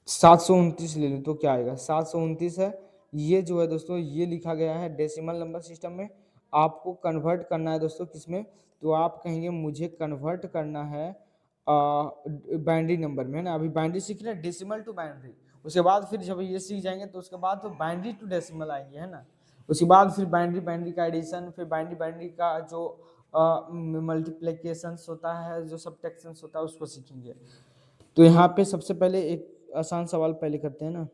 729 ले लूँ तो क्या आएगा, 729 है। ये जो है दोस्तों ये लिखा गया है डेसिमल नंबर सिस्टम में। आपको कन्वर्ट करना है दोस्तों किसमें, तो आप कहेंगे मुझे कन्वर्ट करना है बाइनरी नंबर में, है ना। अभी बाइनरी सीख रहे हैं, डेसिमल टू बाइनरी। उसके बाद फिर जब ये सीख जाएंगे तो उसके बाद तो बाइनरी टू डेसिमल आएंगे, है ना। उसके बाद फिर बाइनरी बाइनरी का एडिशन, फिर बाइनरी बाइनरी का जो मल्टीप्लिकेशंस होता है, जो सब्ट्रैक्शंस होता है, उसको सीखेंगे। तो यहाँ पे सबसे पहले एक आसान सवाल पहले करते हैं ना,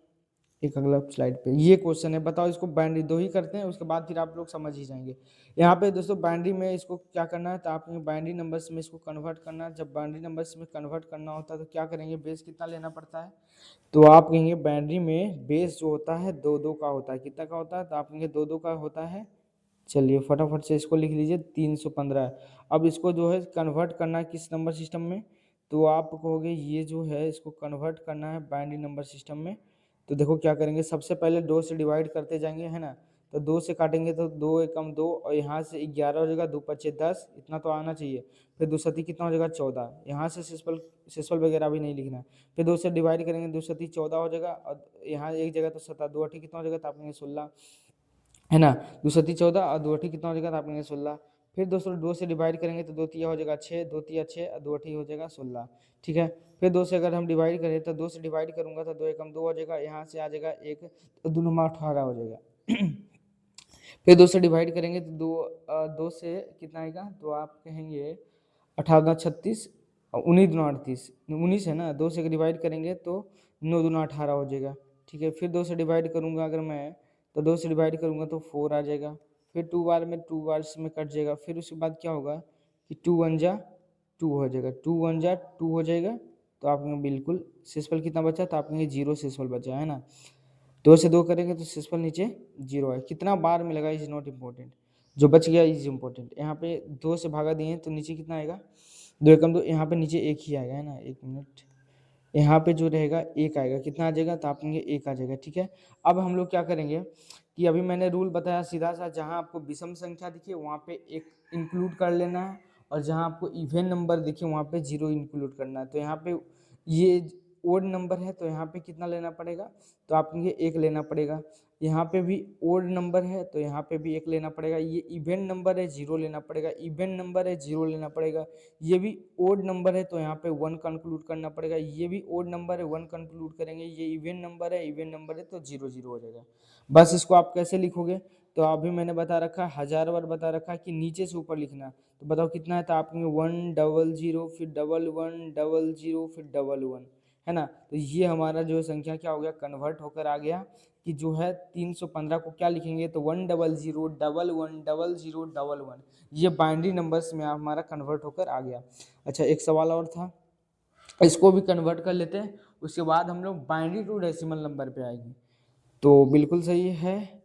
एक अगला स्लाइड पे ये क्वेश्चन है, बताओ इसको बाइनरी दो ही करते हैं, उसके बाद फिर आप लोग समझ ही जाएंगे। यहाँ पे दोस्तों बाइनरी में इसको क्या करना है, तो आपने बाइनरी नंबर्स में इसको कन्वर्ट करना है। जब बाइनरी नंबर्स में कन्वर्ट करना होता है तो क्या करेंगे, बेस कितना लेना पड़ता है, तो आप कहेंगे बाइनरी में बेस जो होता है 2-2 का होता है, कितना का होता है, तो आप कहेंगे 2-2 का होता है। चलिए फटाफट से इसको लिख लीजिए, 315। अब इसको जो है कन्वर्ट करना है किस नंबर सिस्टम में, तो आप कहोगे ये जो है इसको कन्वर्ट करना है बाइनरी नंबर सिस्टम में। तो देखो क्या करेंगे, सबसे पहले 2 से डिवाइड करते जाएंगे, है ना। तो 2 से काटेंगे तो 2 एकम 2, और यहाँ से 11 हो जाएगा, 2 पचे 10, इतना तो आना चाहिए। फिर 2 सती कितना हो जाएगा, 14। यहाँ से सिस्पल वगैरह भी नहीं लिखना है। फिर 2 से डिवाइड करेंगे, 2 सती 14 हो जाएगा, और यहाँ एक जगह तो 7, 2 अठी कितना हो जाएगा, तो आप कहेंगे 16, है ना। 2 सती 14 और 2 अठी कितना हो जाएगा, तो आप कहेंगे 16। फिर दोस्तों 2 से डिवाइड करेंगे तो 2 तिया हो जाएगा 6, 2 तिया 6 और 2 अठी हो जाएगा 16, ठीक है। फिर 2 से अगर हम डिवाइड करें तो 2 से डिवाइड करूंगा तो 2 एकम 2 हो जाएगा, यहाँ से आ जाएगा 1, तो 2 नंबर 18 हो जाएगा। फिर 2 से डिवाइड करेंगे तो 2 से कितना आएगा, तो आप कहेंगे 18 36, 19 दूना 38, 19 है ना। 2 से डिवाइड करेंगे तो 9 दूना 18 हो जाएगा, ठीक है। फिर 2 से डिवाइड करूंगा अगर मैं, तो 2 से डिवाइड करूंगा तो 4 आ जाएगा। फिर 2 बार में कट जाएगा। फिर उसके बाद क्या होगा कि 2 1 जा 2 हो जाएगा, 2 1 जा 2 हो जाएगा। तो आप बिल्कुल शेषफल कितना बचा, तो आप कहेंगे 0 शेषफल बचा, है ना। 2 से 2 करेंगे तो शेषफल नीचे 0 है। कितना बार मिलेगा इज नॉट इम्पोर्टेंट, जो बच गया इज इम्पोर्टेंट। यहाँ पे 2 से भागा दिए तो नीचे कितना आएगा, 2 एकम 2, यहाँ पे नीचे 1 ही आएगा, है ना। 1 मिनट, यहाँ पे जो रहेगा 1 आएगा, कितना आ जाएगा, तो आप कहेंगे 1 आ जाएगा, ठीक है। अब हम लोग क्या करेंगे कि अभी मैंने रूल बताया सीधा सा, जहाँ आपको विषम संख्या दिखे वहाँ पे 1 इंक्लूड कर लेना है, और जहाँ आपको इवन नंबर दिखे वहाँ पे 0 इंक्लूड करना है। तो यहाँ पे ये ओड नंबर है तो यहाँ पे कितना लेना पड़ेगा, तो आप कहेंगे 1 लेना पड़ेगा। यहाँ पे भी ओड नंबर है तो यहाँ पे भी 1 लेना पड़ेगा। ये इवन नंबर है, 0 लेना पड़ेगा। इवन नंबर है, 0 लेना पड़ेगा। ये भी ओड नंबर है तो यहाँ पे 1 कंक्लूड करना पड़ेगा। ये भी ओड नंबर है, 1 कंक्लूड करेंगे। ये इवन नंबर है, इवन नंबर है तो 0 0 हो जाएगा। बस इसको आप कैसे लिखोगे, तो अभी मैंने बता रखा है, 1000 बार बता रखा है कि नीचे से ऊपर लिखना। तो बताओ कितना है, तो आप 1 डबल 0 फिर डबल 1 डबल 0 फिर डबल 1, है ना। तो ये हमारा जो संख्या क्या हो गया, कन्वर्ट होकर आ गया कि जो है 315 को क्या लिखेंगे, तो 1 डबल 0 डबल 1 डबल 0 डबल 1, ये बाइनरी नंबर्स में हमारा कन्वर्ट होकर आ गया। अच्छा, एक सवाल और था, इसको भी कन्वर्ट कर लेते हैं, उसके बाद हम लोग बाइनरी टू डेसिमल नंबर पे आएंगे। तो बिल्कुल सही है।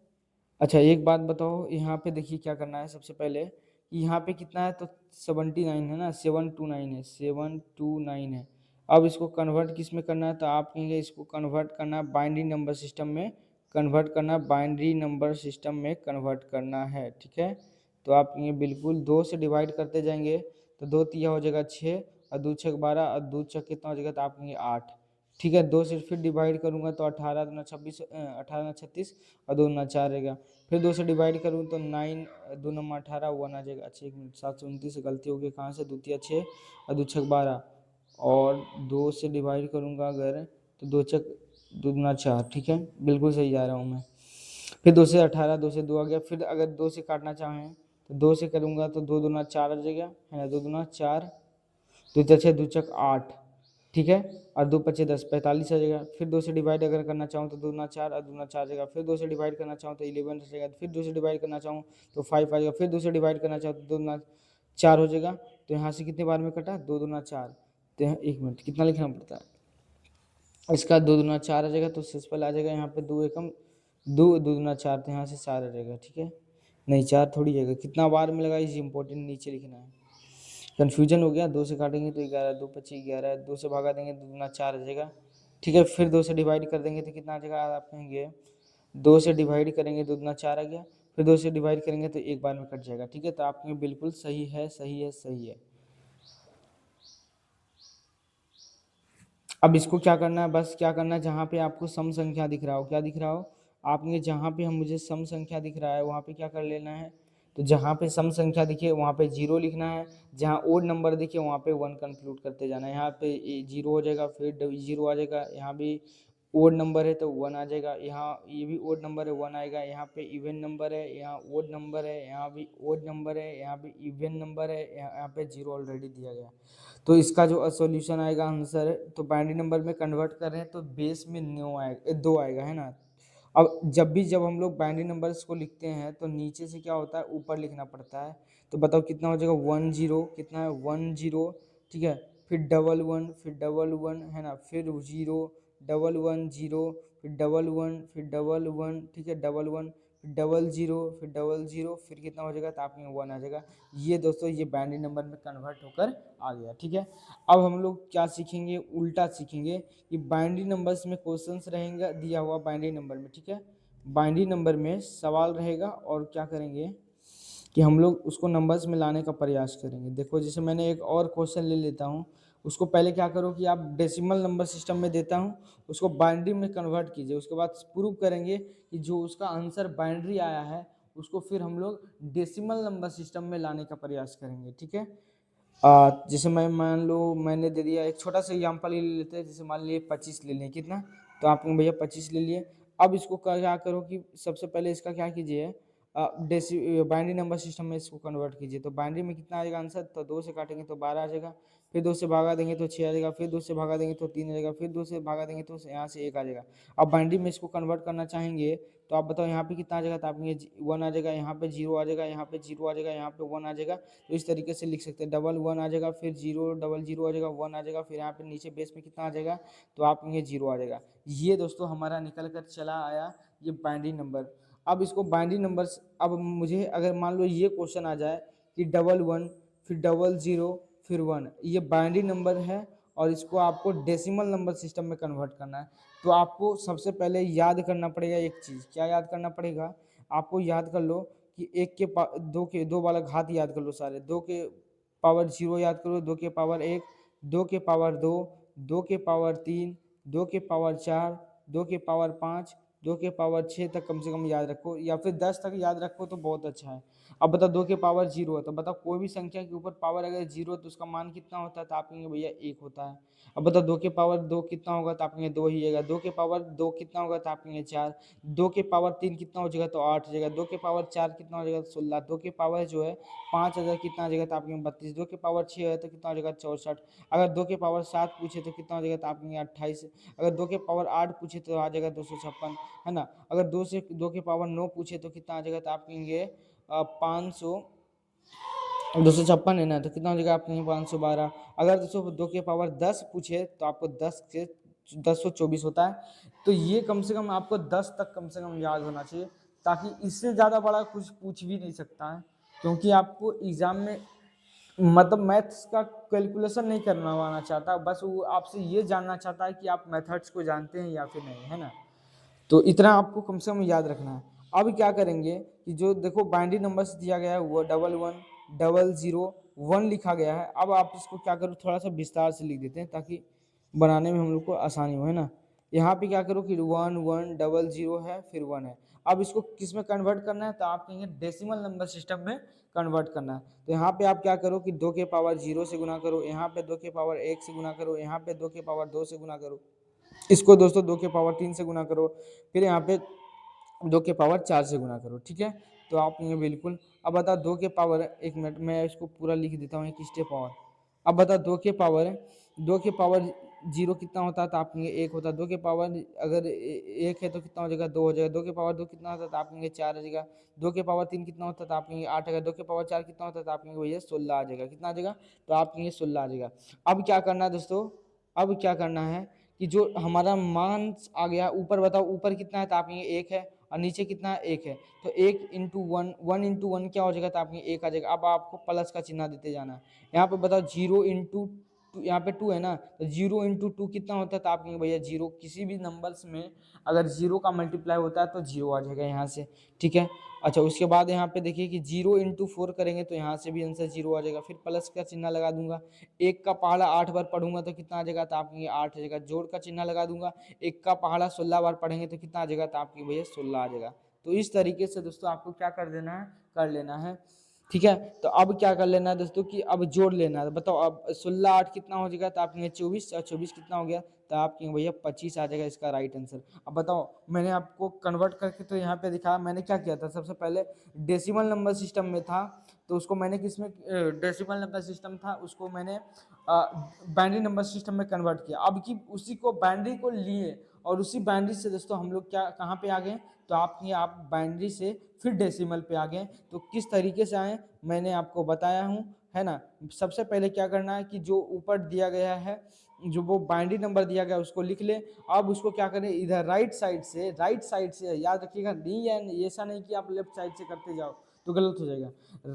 अच्छा, एक बात बताओ, यहाँ पे देखिए क्या करना है। सबसे पहले यहाँ पे कितना है, तो 79 है ना, 729 है, 729 है। अब इसको कन्वर्ट किस में करना है, तो आप कहेंगे इसको कन्वर्ट करना है बाइनरी नंबर सिस्टम में, कन्वर्ट करना बाइनरी नंबर सिस्टम में कन्वर्ट करना है, ठीक है। तो आप कहेंगे बिल्कुल 2 से डिवाइड करते जाएंगे तो 2 तिया हो जाएगा 6, और 2 छक 12, और 2 छक कितना हो जाएगा, तो आप कहेंगे 8, ठीक है। 2 से फिर डिवाइड करूँगा तो 18 दूना 26, 18 36, और 2 दूना 4 रहेगा। फिर 2 से डिवाइड करूँ तो 9, 2 नंबर 18, 1 आ जाएगा। अच्छा, 1 मिनट, 729 से गलती हो गई, कहाँ से, 2 तिया 6 और 2 छक 12, और 2 से डिवाइड करूँगा अगर तो 2 छक 2 दूना 4, ठीक है, बिल्कुल सही जा रहा हूँ मैं। फिर 2 से 18, 2 से 2 आ गया। फिर अगर 2 से काटना चाहें तो 2 से करूँगा तो 2 दूना 4 आ जाएगा, है ना, 2 दूना 4, 2 तिया 6, 2 छक 8, ठीक है। और 2 पच्चे 10, 45 आ जाएगा। फिर 2 से डिवाइड अगर करना चाहूँ तो 2 दूना 4 और दूना 4 आ जाएगा। फिर 2 से डिवाइड करना चाहूँ तो 11 आ जाएगा। फिर 2 से डिवाइड करना चाहूँ तो 5 आ जाएगा। फिर 2 से डिवाइड करना चाहूँ तो 2 दूना 4 हो जाएगा। तो यहाँ से कितने बार में कटा, 2 दूना 4। तो यहाँ 1 मिनट कितना लिखना पड़ता है, इसका 2 दूना 4 आ जाएगा। तो सबसे पहले आ जाएगा यहाँ पे 2 एकम 2, 2 दूना 4, तो यहाँ से 4 आ जाएगा। ठीक है, नहीं 4 थोड़ी जाएगा, कितना बार में लगा इस इम्पोर्टेंट नीचे लिखना है। कन्फ्यूजन हो गया, 2 से काटेंगे तो 11, 2 पच्चीस 11, 2 से भागा देंगे 2 दूना 4 आ जाएगा। ठीक है, फिर 2 से डिवाइड कर देंगे तो कितना आ जाएगा, आप कहेंगे 2 से डिवाइड करेंगे 2 दूना 4 आ गया। फिर 2 से डिवाइड करेंगे तो एक बार में कट जाएगा। ठीक है, तो आपके बिल्कुल सही है, सही है, सही है। अब इसको क्या करना है, बस क्या करना है, जहाँ पे आपको सम संख्या दिख रहा हो, क्या दिख रहा हो आपने, जहाँ पे हम मुझे सम संख्या दिख रहा है वहाँ पे क्या कर लेना है, तो जहाँ पे सम संख्या दिखे वहाँ पे 0 लिखना है, जहाँ ओड नंबर दिखे वहाँ पे 1 कंक्लूड करते जाना है। यहाँ पे 0 हो जाएगा, फिर 0 आ जाएगा, यहाँ भी ओड नंबर है तो 1 आ जाएगा, यहाँ ये भी ओड नंबर है 1 आएगा, यहाँ पे इवन नंबर है, यहाँ ओड नंबर है, यहाँ भी ओड नंबर है, यहाँ भी इवन नंबर है, यहाँ पे 0 ऑलरेडी दिया गया। तो इसका जो सॉल्यूशन आएगा आंसर, तो बाइनरी नंबर में कन्वर्ट कर रहे हैं तो बेस में 9 आएगा, 2 आएगा, है ना। अब जब हम लोग बाइनरी नंबर्स को लिखते हैं तो नीचे से क्या होता है, ऊपर लिखना पड़ता है। तो बताओ कितना हो जाएगा, 1 0, कितना है 1 0, ठीक है। फिर डबल वन, फिर डबल वन, है ना, फिर 0, डबल वन 0, फिर डबल वन, फिर डबल वन, ठीक है, डबल वन, फिर डबल 0, फिर डबल 0, फिर कितना हो जाएगा, तो आप में 1 आ जाएगा। ये दोस्तों ये बाइनरी नंबर में कन्वर्ट होकर आ गया। ठीक है, अब हम लोग क्या सीखेंगे, उल्टा सीखेंगे कि बाइनरी नंबर्स में क्वेश्चंस रहेंगे दिया हुआ बाइनरी नंबर में। ठीक है, बाइनरी नंबर में सवाल रहेगा और क्या करेंगे कि हम लोग उसको नंबर्स में लाने का प्रयास करेंगे। देखो जैसे मैंने एक और क्वेश्चन ले लेता हूँ, उसको पहले क्या करो कि आप डेसिमल नंबर सिस्टम में देता हूँ, उसको बाइनरी में कन्वर्ट कीजिए, उसके बाद प्रूव करेंगे कि जो उसका आंसर बाइनरी आया है उसको फिर हम लोग डेसिमल नंबर सिस्टम में लाने का प्रयास करेंगे। ठीक है, जैसे मैं मान लो मैंने दे दिया, एक छोटा सा एग्जाम्पल ले लेते हैं, जैसे मान लिए 25 ले लें, कितना, तो आपने भैया 25 ले लिए। अब इसको क्या करो कि सबसे पहले इसका क्या कीजिए, बाइनरी नंबर सिस्टम में इसको कन्वर्ट कीजिए। तो बाइनरी में कितना आएगा आंसर, तो 2 से काटेंगे तो 12 आ जाएगा, फिर 2 से भागा देंगे तो 6 आ जाएगा, फिर 2 से भागा देंगे तो 3 आ जाएगा, फिर 2 से भागा देंगे तो यहाँ से 1 आ जाएगा। अब बाइनरी में इसको कन्वर्ट करना चाहेंगे तो आप बताओ यहाँ पे कितना आ जाएगा, तो आप ये 1 आ जाएगा, यहाँ पे 0 आ जाएगा, यहाँ पे 0 आ जाएगा, यहाँ पे 1 आ जाएगा। तो इस तरीके से लिख सकते हैं, डबल 1 आ जाएगा, फिर 0 डबल 0 आ जाएगा, 1 आ जाएगा, फिर यहाँ पे नीचे बेस में कितना आ जाएगा, तो आप ये 0 आ जाएगा। ये दोस्तों हमारा निकल कर चला आया ये बाइनरी नंबर। अब इसको बाइनरी नंबर्स, अब मुझे अगर मान लो ये क्वेश्चन आ जाए कि डबल 1 फिर डबल 0 फिर 1, ये बाइनरी नंबर है और इसको आपको डेसिमल नंबर सिस्टम में कन्वर्ट करना है। तो आपको सबसे पहले याद करना पड़ेगा एक चीज़, क्या याद करना पड़ेगा, आपको याद कर लो कि दो वाला घात याद कर लो सारे, 2 के पावर 0 याद करो, 2 के पावर 1, 2 के पावर 2, 2 के पावर 3, 2 के पावर 4, 2 के पावर 5, 2 के पावर 6 तक कम से कम याद रखो, या फिर 10 तक याद रखो तो बहुत अच्छा है। अब बताओ 2 के पावर 0 है, तो बताओ कोई भी संख्या के ऊपर पावर अगर 0 है तो उसका मान कितना होता है, तो आप कहेंगे भैया 1 होता है। अब बताओ 2 के पावर 2 कितना होगा, तो आप कहेंगे 2 ही आएगा। 2 के पावर 2 कितना होगा, तो आप कहेंगे 4। 2 के पावर 3 कितना हो जाएगा, तो 8 हो जाएगा। 2 के पावर 4 कितना हो जाएगा, तो 16। 2 के पावर जो है 5 हज़ार कितना आ जाएगा, तो आप कहेंगे 32। 2 के पावर 6 है तो कितना हो जाएगा, 64। अगर 2 के पावर 7 पूछे तो कितना हो जाएगा, तो आप कहेंगे 28। अगर 2 के पावर 8 पूछे तो आ जाएगा 256, है ना। अगर 2 के पावर 9 पूछे तो कितना आ जाएगा, तो आप कहेंगे 500, 256 है ना, तो कितना हो जाएगा, आप कहेंगे 512। अगर दोस्तों 2 के पावर 10 पूछे तो आपको 10 से 1024 होता है। तो ये कम से कम आपको 10 तक कम से कम याद होना चाहिए, ताकि इससे ज़्यादा बड़ा कुछ पूछ भी नहीं सकता है, क्योंकि आपको एग्जाम में मतलब मैथ्स का कैलकुलेशन नहीं करना आना चाहता, बस वो आपसे ये जानना चाहता है कि आप मेथड्स को जानते हैं या फिर नहीं, है ना। तो इतना आपको कम से कम याद रखना है। अब क्या करेंगे कि जो देखो बाइनरी नंबर्स दिया गया है वो डबल 1 डबल 0 1 लिखा गया है। अब आप इसको क्या करो, थोड़ा सा विस्तार से लिख देते हैं ताकि बनाने में हम लोग को आसानी हो, है ना। यहाँ पे क्या करो कि 1 1 डबल 0 है, फिर 1 है। अब इसको किस में कन्वर्ट करना है, तो आप कहेंगे डेसिमल नंबर सिस्टम में कन्वर्ट करना है। तो यहाँ पे आप क्या करो कि 2 के पावर 0 से गुना करो, यहाँ पे 2 के पावर 1 से गुना करो, यहाँ पे 2 के पावर 2 से गुना करो, इसको दोस्तों 2 के पावर 3 से गुना करो, फिर यहाँ पे 2 के पावर 4 से गुना करो। ठीक है, तो आप ये बिल्कुल, अब बताओ 2 के पावर, एक मिनट मैं इसको पूरा लिख देता हूँ एक स्टेप और। अब बताओ 2 के पावर जीरो कितना होता है तो आप कहेंगे एक होता है। 2 के पावर अगर एक है तो कितना हो जाएगा 2 हो जाएगा। 2 के पावर 2 कितना होता है तो आप कहेंगे 4 हो जाएगा। 2 के पावर 3 कितना होता है तो आप कहेंगे 8 आएगा। 2 के पावर 4 कितना होता है तो आप कहेंगे भैया 16 आ जाएगा। कितना आ जाएगा तो आप कहेंगे 16 आ जाएगा। अब क्या करना है दोस्तों, अब क्या करना है कि जो हमारा मान आ गया ऊपर, बताओ ऊपर कितना है तो आप कहेंगे एक है और नीचे कितना है एक है। तो एक into one, one into one क्या हो जाएगा तो आप कहेंगे एक आ जाएगा। अब आपको प्लस का चिन्ह देते जाना है। यहाँ पे बताओ जीरो इंटू टू, यहाँ पे टू है ना, तो जीरो इंटू टू कितना होता है तो आप कहेंगे भैया जीरो। किसी भी नंबर्स में अगर जीरो का मल्टीप्लाई होता है तो जीरो आ जाएगा यहाँ से, ठीक है। अच्छा उसके बाद यहाँ पे देखिए कि जीरो इंटू फोर करेंगे तो यहाँ से भी आंसर जीरो आ जाएगा। फिर प्लस का चिन्ह लगा दूंगा। एक का पहाड़ा 8 बार पढ़ूंगा तो कितना आ जाएगा तो आप कहेंगे 8 आ जाएगा। जोड़ का चिन्ह लगा दूंगा। एक का पहाड़ा 16 बार पढ़ेंगे तो कितना आ जाएगा तो आपकी भैया 16 आ जाएगा। तो इस तरीके से दोस्तों आपको क्या कर देना है, कर लेना है, ठीक है। तो अब क्या कर लेना है दोस्तों कि अब जोड़ लेना है। बताओ अब 16 8 कितना हो जाएगा तो आप कहेंगे 24, और 24 कितना हो गया तो आप कहेंगे भैया 25 आ जाएगा इसका राइट आंसर। अब बताओ मैंने आपको कन्वर्ट करके तो यहाँ पे दिखाया। मैंने क्या किया था, सबसे पहले डेसिमल नंबर सिस्टम में था तो उसको मैंने किस में, डेसिमल नंबर सिस्टम था उसको मैंने बाइनरी नंबर सिस्टम में कन्वर्ट किया। अब की उसी को बाइनरी को लिए और उसी बाइनरी से दोस्तों हम लोग क्या कहाँ पे आ गए तो आप बाइनरी से फिर डेसिमल पे आ गए। तो किस तरीके से आए मैंने आपको बताया हूँ, है ना। सबसे पहले क्या करना है कि जो ऊपर दिया गया है, जो वो बाइनरी नंबर दिया गया उसको लिख ले। अब उसको क्या करें, इधर राइट साइड से याद रखिएगा, नहीं है ऐसा नहीं कि आप लेफ्ट साइड से करते जाओ तो गलत हो जाएगा।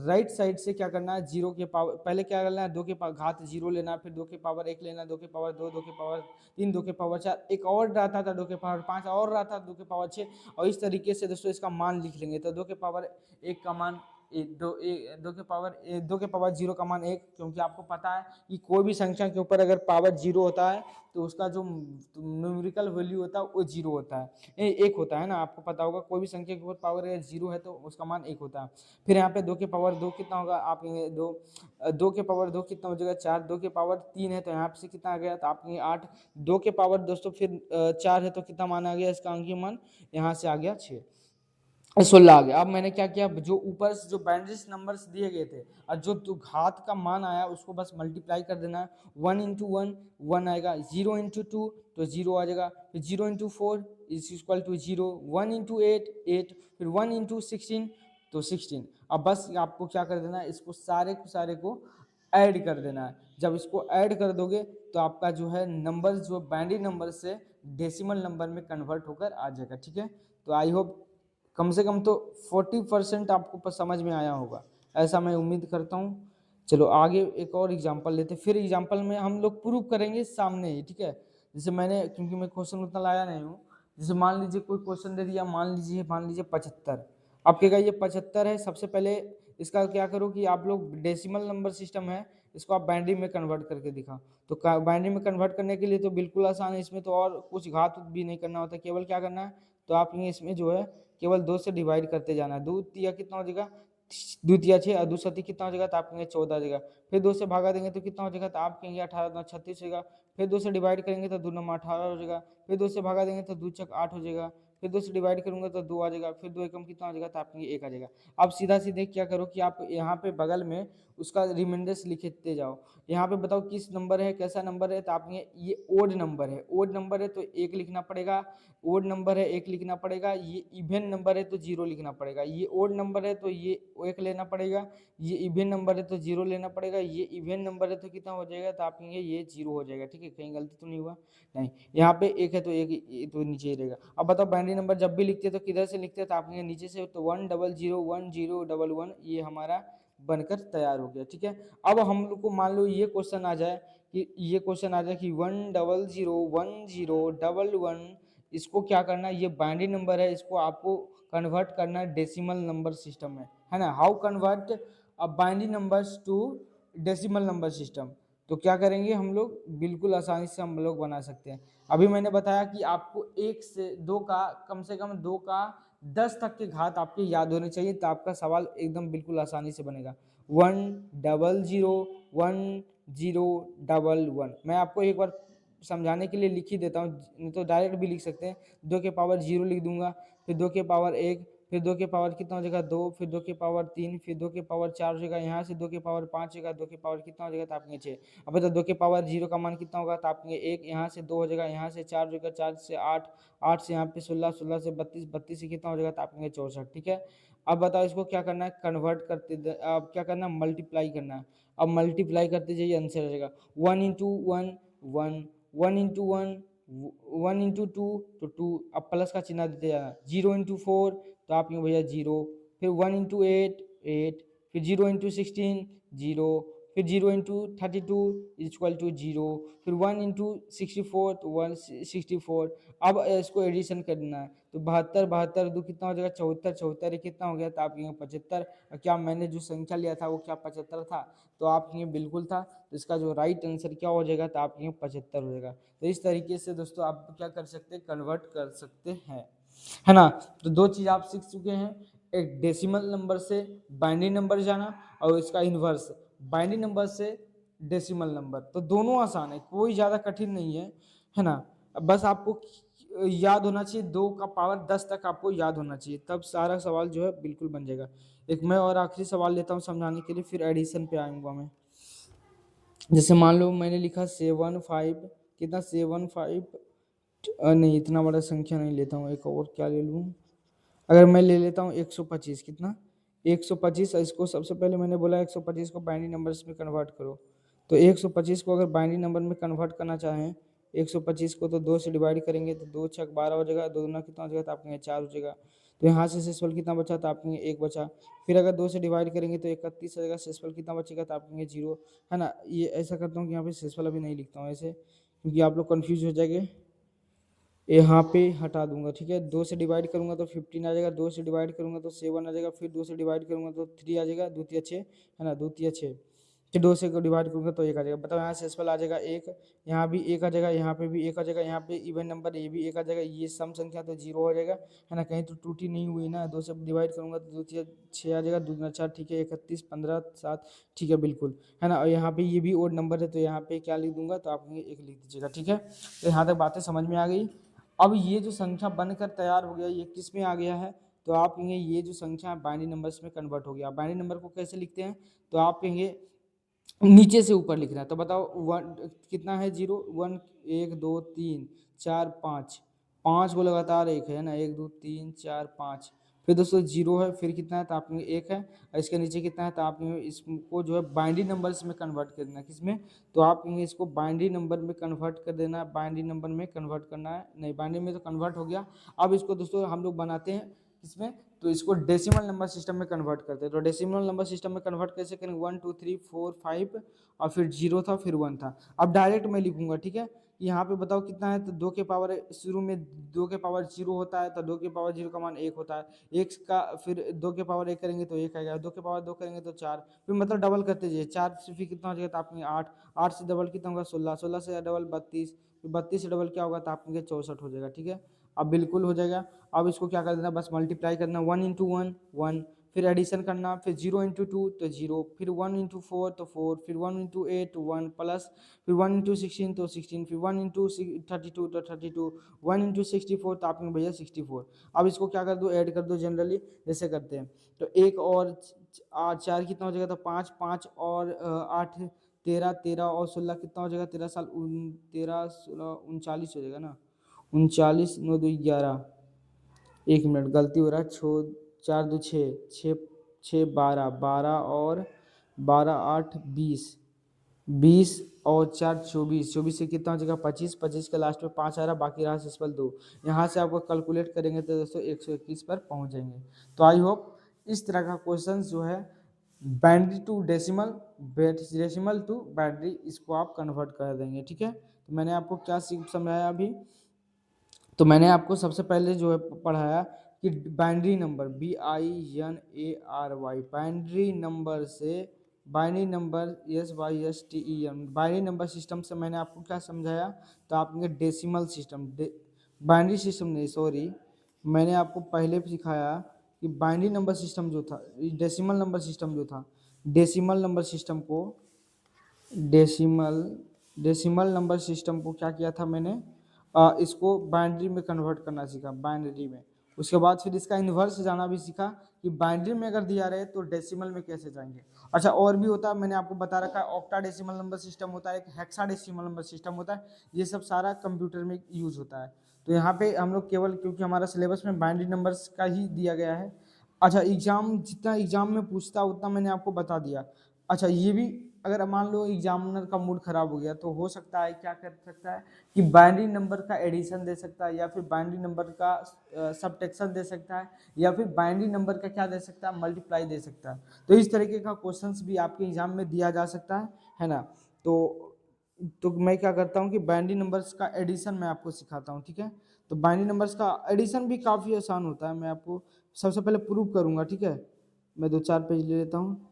राइट साइड से क्या करना है, जीरो के पावर पहले क्या करना है, 2 के घात जीरो लेना, फिर 2 के पावर 1 लेना, 2 के पावर 2, 2 के पावर 3, 2 के पावर 4, एक और रहता था 2 के पावर 5 और रहता था 2 के पावर 6। और इस तरीके से दोस्तों इसका मान लिख लेंगे। तो 2 के पावर 1 का मान दो के पावर जीरो का मान 1, क्योंकि आपको पता है कि कोई भी संख्या के ऊपर अगर पावर जीरो होता है तो उसका जो न्यूमेरिकल वैल्यू होता है वो जीरो होता है, एक होता है ना। आपको पता होगा कोई भी संख्या के ऊपर पावर अगर जीरो है तो उसका मान एक होता है। फिर यहाँ पे 2 के पावर 2 कितना होगा, आप कहेंगे 2 के पावर 2 कितना हो जाएगा 4, 2 के पावर 3 है तो यहाँ से कितना आ गया तो आप कहेंगे 8, 2 के पावर दोस्तों फिर 4 है तो कितना मान आ गया, इसका अंकीय मान यहाँ से आ गया 6, 16 आ गया। अब मैंने क्या किया, जो ऊपर से जो बाइनरी नंबर्स दिए गए थे और जो घात का मान आया उसको बस मल्टीप्लाई कर देना है। 1 इंटू वन 1 आएगा, 0 इंटू टू तो 0 आ जाएगा, फिर 0 into four is equal to 0, 1 into 8 8, फिर 1 इंटू 16 तो 16। अब बस आपको क्या कर देना है, इसको सारे को ऐड कर देना है। जब इसको ऐड कर दोगे तो आपका जो है नंबर जो बाइनरी नंबर से डेसिमल नंबर में कन्वर्ट होकर आ जाएगा, ठीक है। तो आई होप कम से कम तो 40% आपको समझ में आया होगा, ऐसा मैं उम्मीद करता हूँ। चलो आगे एक और एग्जांपल लेते, फिर एग्जांपल में हम लोग प्रूव करेंगे सामने ही, ठीक है। जैसे मैंने, क्योंकि मैं क्वेश्चन उतना लाया नहीं हूँ, जैसे मान लीजिए कोई क्वेश्चन दे दिया, मान लीजिए 75, आप कहेगा ये 75 है। सबसे पहले इसका क्या करो कि आप लोग डेसिमल नंबर सिस्टम है इसको आप बाइनरी में कन्वर्ट करके दिखा। तो बाइनरी में कन्वर्ट करने के लिए तो बिल्कुल आसान है, इसमें तो और कुछ घात भी नहीं करना होता, केवल क्या करना है तो आप इसमें जो है केवल 2 से डिवाइड करते जाना है। 2 तिया कितना हो जाएगा, 2 तिया 6 और 2 सती कितना हो जाएगा तो आप कहेंगे 14 आ जाएगा। फिर 2 से भागा देंगे तो कितना हो जाएगा तो आप कहेंगे 18 9 36 होगा। फिर 2 से डिवाइड करेंगे तो 2 9 18 हो जाएगा। फिर 2 से भागा देंगे तो 2 चक 8 हो जाएगा। फिर 2 से डिवाइड करूंगा तो 2 आ जाएगा। फिर 2 एकम कितना हो जाएगा तो आप कहेंगे 1 आ जाएगा। अब सीधा सीधे क्या करो कि आप यहाँ पे बगल में उसका रिमाइंडर्स लिखते जाओ। यहाँ पे बताओ किस नंबर है, कैसा नंबर है तो आप ये ओड नंबर है, ओड नंबर है तो 1 लिखना पड़ेगा। ओड नंबर है 1 लिखना पड़ेगा। ये इवन नंबर है तो 0 लिखना पड़ेगा। ये ओड नंबर है तो ये 1 लेना पड़ेगा। ये इवन नंबर है तो 0 लेना पड़ेगा। ये इवन नंबर है तो कितना हो जाएगा तो आप कहेंगे ये 0 हो जाएगा, ठीक है। कहीं गलती तो नहीं हुआ, नहीं। यहाँ पे 1 है तो 1 तो नीचे ही रहेगा। अब बताओ बाइनरी नंबर जब भी लिखते हैं तो किधर से लिखते हैं तो आप कहेंगे नीचे से, तो 1 0 0 1 0 1 1 ये हमारा बनकर तैयार हो गया, ठीक है। अब हम लोग को मान लो ये क्वेश्चन आ जाए कि 1 0 0 1 0 1 1, इसको क्या करना है, ये बाइनरी नंबर है, इसको आपको कन्वर्ट करना है डेसिमल नंबर सिस्टम में, है ना। How convert a binary numbers to decimal number system. तो क्या करेंगे हम लोग, बिल्कुल आसानी से हम लोग बना सकते हैं। अभी मैंने बताया कि आपको 1 से 2 का कम से कम 2 का 10 तक के घात आपके याद होने चाहिए, तो आपका सवाल एकदम बिल्कुल आसानी से बनेगा। 1 0 0 1 0 1 1। मैं आपको एक बार समझाने के लिए लिख ही देता हूँ, नहीं तो डायरेक्ट भी लिख सकते हैं। 2 के पावर 0 लिख दूंगा, फिर 2 के पावर 1, फिर 2 के पावर कितना हो जाएगा 2, फिर 2 के पावर 3, फिर 2 के पावर 4 हो जाएगा, यहाँ से 2 के पावर 5 होगा, 2 के पावर कितना हो जाएगा तो आपके 6। अब बताओ 2 के पावर 0 का मान कितना होगा तो आपके 1, यहाँ से 2 हो जाएगा, यहाँ से 4 हो जाएगा, 4 से 8, 8 से यहाँ पे 16, 16 से 32, 32 से कितना हो जाएगा तो आपके 64। ठीक है, अब बताओ इसको क्या करना है, कन्वर्ट करते, अब क्या करना है, मल्टीप्लाई करना है। अब मल्टीप्लाई करते जाइए, आंसर आ जाएगा 1 इंटू 1 1, 1 इंटू 1 1 इंटू 2 तो 2, अब प्लस का चिन्ह देते जाना, 0 इंटू 4 तो आप ये भैया 0, फिर 1 इंटू 8 8, फिर 0 इंटू 16 0, फिर 0 इंटू 32 इज इक्वल टू 0, फिर 1 इंटू 64 तो 164। अब इसको एडिशन करना है तो 72 72 दो कितना हो जाएगा 74, 74 कितना हो गया तो आप ये 75। क्या मैंने जो संख्या लिया था वो क्या 75 था, तो आप ये बिल्कुल था, तो इसका जो राइट आंसर क्या हो जाएगा तो आप ये 75 हो जाएगा। तो इस तरीके से दोस्तों आप क्या कर सकते हैं, कन्वर्ट कर सकते हैं, है ना। तो दो चीज आप सीख चुके हैं, एक डेसिमल नंबर से बाइनरी नंबर जाना और इसका इन्वर्स बाइनरी नंबर से डेसिमल नंबर। तो दोनों आसान है, कोई ज़्यादा कठिन नहीं है ना। बस आपको याद होना चाहिए, 2 का पावर 10 तक आपको याद होना चाहिए, तब सारा सवाल जो है बिल्कुल बन जाएगा। एक मैं और आखिरी सवाल लेता हूँ समझाने के लिए, फिर एडिशन पे आऊँगा मैं। जैसे मान लो मैंने लिखा 7 5 कितना 7 5, नहीं इतना बड़ा संख्या नहीं लेता हूँ, एक और क्या ले लूँ, अगर मैं ले लेता हूँ 125, कितना 125, इसको सबसे पहले मैंने बोला 125 को बाइनरी नंबर्स में कन्वर्ट करो। तो 125 को अगर बाइनरी नंबर में कन्वर्ट करना चाहें, 125 को तो 2 से डिवाइड करेंगे तो 2 छक 12 हो जाएगा, 2 दूना कितना हो जाएगा तो आपके यहाँ 4 हो जाएगा। तो यहाँ से शेषफल कितना बचा तो आपके यहाँ 1 बचा। फिर अगर 2 से डिवाइड करेंगे तो 31 हो जाएगा, शेषफल कितना बचेगा तो आपके यहाँ 0, है ना। ये ऐसा करता हूँ कि यहाँ पे शेषफल अभी नहीं लिखता हूँ ऐसे, क्योंकि आप लोग कन्फ्यूज हो जाएंगे, यहाँ पे हटा दूंगा। ठीक है, 2 से डिवाइड करूंगा तो 15 आ जाएगा, 2 से डिवाइड करूंगा तो 7 आ जाएगा, फिर 2 से डिवाइड करूंगा तो 3 आ जाएगा, द्वितीय 6, है ना, द्वितीय 6, फिर 2 से डिवाइड करूंगा तो 1 आ जाएगा। बताओ यहाँ शेषफल आ जाएगा 1, यहाँ भी 1 आ जाएगा, यहाँ पे भी 1 आ जाएगा, यहाँ पे इवन नंबर ये भी 1 आ जाएगा, ये सम संख्या तो 0 हो जाएगा, है ना, कहीं तो त्रुटि नहीं हुई ना। 2 से डिवाइड करूंगा तो द्वितीय 6 आ जाएगा, दूसरा 4, ठीक है, 31 15 7, ठीक है बिल्कुल, है ना। और यहाँ पे ये भी ओड नंबर है तो यहाँ पे क्या लिख दूंगा तो आप 1 लिख दीजिएगा। ठीक है, तो यहाँ तक बातें समझ में आ गई। अब ये जो संख्या बनकर तैयार हो गया, ये किस में आ गया है तो आप कहेंगे ये जो संख्या है बाइनरी नंबर्स में कन्वर्ट हो गया। बाइनरी नंबर को कैसे लिखते हैं तो आप कहेंगे नीचे से ऊपर लिखना है। तो बताओ 1 कितना है, 0 1 1 2 3 4 5, 5 को लगातार एक है ना, 1 2 3 4 5, फिर दोस्तों 0 है, फिर कितना है तो आप कहेंगे 1 है, और इसके नीचे कितना है तो आप कहेंगे इसको जो है बाइनरी नंबर्स में कन्वर्ट कर देना है, किसमें तो आप कहेंगे इसको बाइनरी नंबर में कन्वर्ट कर देना है, बाइनरी नंबर में कन्वर्ट करना है, नहीं बाइनरी में तो कन्वर्ट हो गया। अब इसको दोस्तों हम लोग बनाते हैं किसमें तो इसको डेसिमल नंबर सिस्टम में कन्वर्ट करते हैं। तो डेसिमल नंबर सिस्टम में कन्वर्ट कैसे करेंगे, 1 2 3 4 5 और फिर 0 था फिर 1 था। अब डायरेक्ट मैं लिखूंगा, ठीक है, यहाँ पे बताओ कितना है तो 2 के पावर शुरू में 2 के पावर 0 होता है तो 2 के पावर 0 का मान 1 होता है, 1 का फिर 2 के पावर 1 करेंगे तो 1 आएगा, 2 के पावर 2 करेंगे तो 4, फिर मतलब डबल करते जाइए, 4 से फिर कितना हो जाएगा तो आपके 8, 8 से डबल कितना होगा 16, 16 से डबल 32, फिर 32 से डबल क्या होगा तो आपके 64 हो जाएगा। ठीक है, अब बिल्कुल हो जाएगा। अब इसको क्या कर देना, बस मल्टीप्लाई करना, 1 इंटू 1 1, फिर एडिशन करना, फिर 0 इंटू 2 तो 0, फिर 1 इंटू 4 तो 4, फिर 1 इंटू 8 1 प्लस, फिर 1 इंटू 16 तो 16, फिर 1 इंटू 32 तो 32, 1 इंटू 64 तो आपने भैया 64। अब इसको क्या कर दो, ऐड कर दो जनरली जैसे करते हैं। तो एक और 4 कितना हो जाएगा तो 5, 5 और 8 13, 13 और 16 कितना हो जाएगा 13 साल 13 16 39 हो जाएगा ना, 39 9 2 11, 1 मिनट गलती हो रहा है, 4 2 6 6 6 12, 12 और 12 8 20, 20 और 4 24, 24 से कितना हो जाएगा 25, 25 के लास्ट में 5 आ रहा, बाकी रहा सिंपल 2। यहाँ से आपको कैलकुलेट करेंगे तो दोस्तों 121 पर पहुँच जाएंगे। तो आई होप इस तरह का क्वेश्चन जो है binary to decimal, decimal to binary, इसको आप कन्वर्ट कर देंगे। ठीक है, तो मैंने आपको क्या समझाया अभी, तो मैंने आपको सबसे पहले जो है पढ़ाया कि binary number BINARY binary number से, binary number SYSTEM binary number system से मैंने आपको क्या समझाया तो आपने डेसिमल सिस्टम, बाइनरी सिस्टम नहीं सॉरी, मैंने आपको पहले भी सिखाया कि बाइनरी नंबर सिस्टम जो था, डेसिमल नंबर सिस्टम जो था, डेसिमल नंबर सिस्टम को, डेसिमल डेसिमल नंबर सिस्टम को क्या किया था मैंने, इसको बाइनरी में कन्वर्ट करना सीखा, बाइनरी में। उसके बाद फिर इसका इन्वर्स जाना भी सीखा कि बाइनरी में अगर दिया रहे तो डेसिमल में कैसे जाएंगे। अच्छा, और भी होता है, मैंने आपको बता रखा है, ऑक्टा डेसिमल नंबर सिस्टम होता है, एक हेक्सा डेसिमल नंबर सिस्टम होता है, ये सब सारा कंप्यूटर में यूज होता है। तो यहाँ पे हम लोग केवल, क्योंकि हमारा सिलेबस में बाइनरी नंबर्स का ही दिया गया है। अच्छा, एग्जाम जितना एग्जाम में पूछता उतना मैंने आपको बता दिया। अच्छा, ये भी अगर मान लो एग्जामिनर का मूड खराब हो गया तो हो सकता है क्या कर सकता है कि बाइनरी नंबर का एडिशन दे सकता है, या फिर बाइनरी नंबर का सबट्रैक्शन दे सकता है, या फिर बाइनरी नंबर का क्या दे सकता है, मल्टीप्लाई दे सकता है। तो इस तरीके का क्वेश्चंस भी आपके एग्जाम में दिया जा सकता है ना। तो मैं क्या करता हूँ कि बाइनरी नंबर्स का एडिशन मैं आपको सिखाता हूँ, ठीक है। तो बाइनरी नंबर्स का एडिशन भी काफ़ी आसान होता है, मैं आपको सबसे पहले प्रूव करूँगा, ठीक है। मैं 2-4 पेज ले लेता हूँ।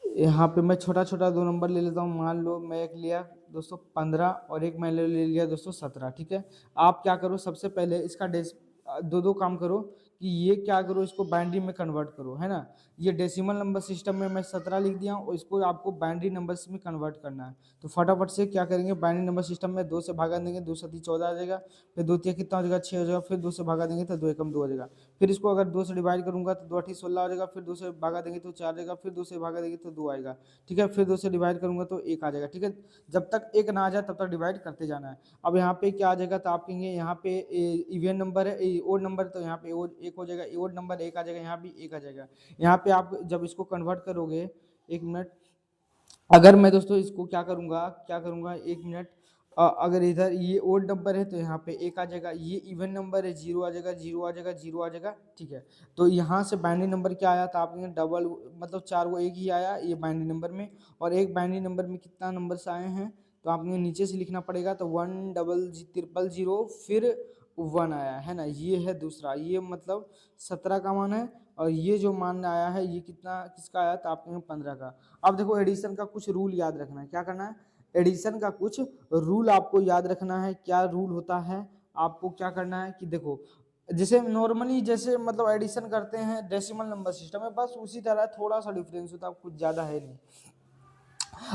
यहाँ पे मैं छोटा छोटा 2 नंबर ले लेता हूँ। मान लो मैं एक लिया दोस्तों 15 और एक मैं ले लिया दोस्तों 17, ठीक है। आप क्या करो, सबसे पहले इसका दो काम करो कि ये क्या करो, इसको बाइनरी में कन्वर्ट करो, है ना। ये डेसिमल नंबर सिस्टम में मैं 17 लिख दिया हूँ और इसको आपको बाइनरी नंबर्स में कन्वर्ट करना है। तो फटाफट से क्या करेंगे, बाइनरी नंबर सिस्टम में 2 से भागा देंगे, 2 7 14 आ जाएगा, फिर 2 3 कितना हो जाएगा 6 हो जाएगा, फिर 2 से भागा देंगे तो 2 एकम 2 हो जाएगा। फिर इसको अगर 2 से डिवाइड करूंगा तो 2 8 16 हो जाएगा, फिर 2 से भागा देंगे तो 4 आएगा, फिर 2 से भागा देंगे तो 2 आएगा, ठीक है। फिर 2 से डिवाइड करूंगा तो 1 आ जाएगा, ठीक है। जब तक 1 ना आ जाए तब तक डिवाइड करते जाना है। अब यहाँ पे क्या आ जाएगा, तो आप कहेंगे यहाँ पे इवन नंबर है, ओड नंबर, तो यहाँ पे एक हो जाएगा, ओड नंबर 1 आ जाएगा, यहाँ भी 1 आ जाएगा। यहाँ पे आप जब इसको कन्वर्ट करोगे, 1 मिनट, अगर मैं दोस्तों इसको क्या करूँगा 1 मिनट, अगर इधर ये ओड नंबर है तो यहाँ पे 1 आ जाएगा, ये इवन नंबर है 0 आ जाएगा, 0 आ जाएगा, 0 आ जाएगा, ठीक है। तो यहाँ से बाइनरी नंबर क्या आया था आपने, डबल, मतलब 4 को 1 ही आया ये बाइनरी नंबर में, और एक बाइनरी नंबर में कितना नंबर्स आए हैं, तो आपने नीचे से लिखना पड़ेगा, तो 10000 फिर 1 आया है ना, ये है दूसरा, ये मतलब 17 का मान है, और ये जो मान आया है ये कितना किसका आया, तो आपके 15 का। अब देखो एडिशन का कुछ रूल याद रखना है, क्या करना है, एडिशन का कुछ रूल आपको याद रखना है। क्या रूल होता है, आपको क्या करना है कि देखो, जैसे नॉर्मली जैसे मतलब एडिशन करते हैं डेसिमल नंबर सिस्टम में, बस उसी तरह थोड़ा सा डिफरेंस होता है, कुछ ज्यादा है नहीं।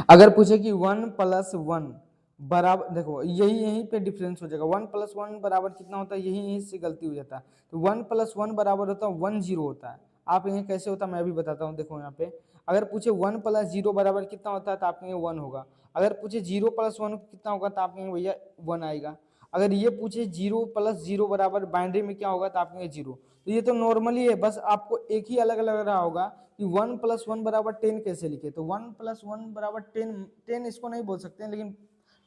अगर पूछे कि 1+1 बराबर, देखो यहीं पे डिफरेंस हो जाएगा, 1+1 बराबर कितना होता है, यहीं से गलती हो जाता है। तो 1+1 बराबर होता है 10 होता है। आप यहाँ कैसे होता है मैं भी बताता हूँ, देखो यहाँ पे अगर पूछे 1+0 बराबर कितना होता है तो आपके 1 होगा। अगर पूछे 0+1 कितना होगा तो आपके भैया 1 आएगा। अगर ये पूछे 0+0 बराबर बाइनरी में क्या होगा तो आपके 0। तो ये तो नॉर्मली है, बस आपको एक ही अलग लग रहा होगा कि 1+1 बराबर 10 कैसे लिखे। तो 1+1 बराबर 10 इसको नहीं बोल सकते हैं, लेकिन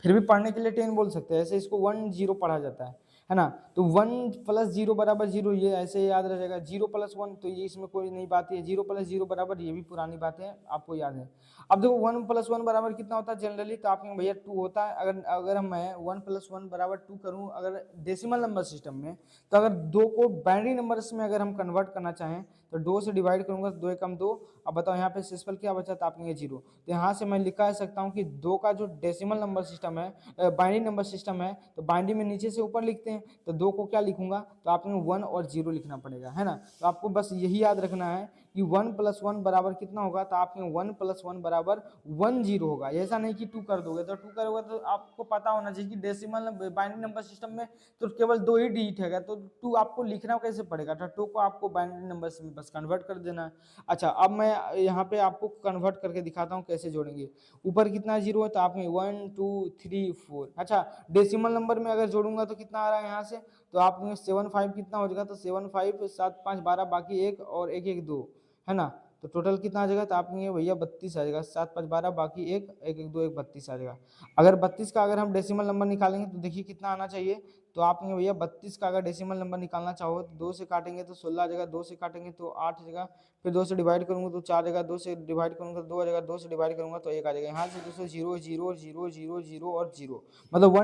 फिर भी पढ़ने के लिए 10 बोल सकते हैं, ऐसे इसको 1 0 पढ़ा जाता है ना। तो 1+0 बराबर 0, ये ऐसे याद रह जाएगा। 0+1 तो ये इसमें कोई नई बात है, 0+0 बराबर ये भी पुरानी बात है, आपको याद है। अब देखो 1+1 बराबर कितना होता है जनरली, तो आपके भैया 2 होता है। अगर अगर मैं 1+1 बराबर 2 करूँ अगर डेसिमल नंबर सिस्टम में, तो अगर 2 को बाइनरी नंबर्स में अगर हम कन्वर्ट करना चाहें तो 2 से डिवाइड करूंगा तो 2 एकम 2। अब बताओ यहाँ पे शेषफल क्या बचा, तो आपके 0। तो यहाँ से मैं लिखा सकता हूँ कि 2 का जो डेसिमल नंबर सिस्टम है, बाइनरी नंबर सिस्टम है, तो बाइनरी में नीचे से ऊपर लिखते हैं, तो 2 को क्या लिखूंगा, तो आपको 1 और 0 लिखना पड़ेगा, है ना। तो आपको बस यही याद रखना है कि 1+1 बराबर कितना होगा, तो आपके 1+1 बराबर 10 होगा। ऐसा नहीं कि 2 कर दोगे, तो 2 करोगे तो आपको पता होना चाहिए कि डेसिमल बाइनरी नंबर सिस्टम में तो केवल 2 ही डिजिट है, तो 2 आपको लिखना कैसे पड़ेगा, तो 2 को आपको बाइनरी नंबर में बस कन्वर्ट कर देना है। अच्छा, अब मैं यहाँ पे आपको कन्वर्ट करके दिखाता हूँ कैसे जोड़ेंगे। ऊपर कितना 0 है, तो आप में 1 2 3 4। अच्छा, डेसिमल नंबर में अगर जोड़ूंगा तो कितना आ रहा है यहाँ से, तो आप में 7 5 कितना हो जाएगा, तो 7 5 7 5 12 बाकी 1 और 1 1 2, है ना। तो टोटल कितना आ जाएगा, तो आप में भैया 32 आ जाएगा। 7 5 12 बाकी 1 1 1 2 1 32 आ जाएगा। अगर 32 का अगर हम डेसिमल नंबर निकालेंगे तो देखिए कितना आना चाहिए, तो आप कहेंगे भैया 32 का अगर डेसिमल नंबर निकालना चाहो तो 2 से काटेंगे तो 16 आ जाएगा, 2 से काटेंगे तो 8 आ जाएगा, फिर 2 से डिवाइड करूंगा तो 4 आ जाएगा, 2 से डिवाइड करूंगा तो 2 आ जाएगा, 2 से डिवाइड करूंगा तो 1 आ जाएगा। यहाँ से दोस्तों 0 0 0 0 0 और 0, मतलब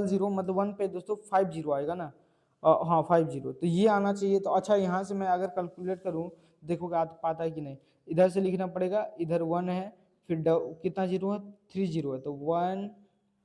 100, मतलब 1 पे दोस्तों 5 0 आएगा ना। हाँ 5 0, तो ये आना चाहिए। तो अच्छा, यहाँ से मैं अगर कैलकुलेट करूँ, देखो आ पाता है कि नहीं। इधर से लिखना पड़ेगा, इधर 1 है, फिर कितना 0 है, 3 0 है, तो 1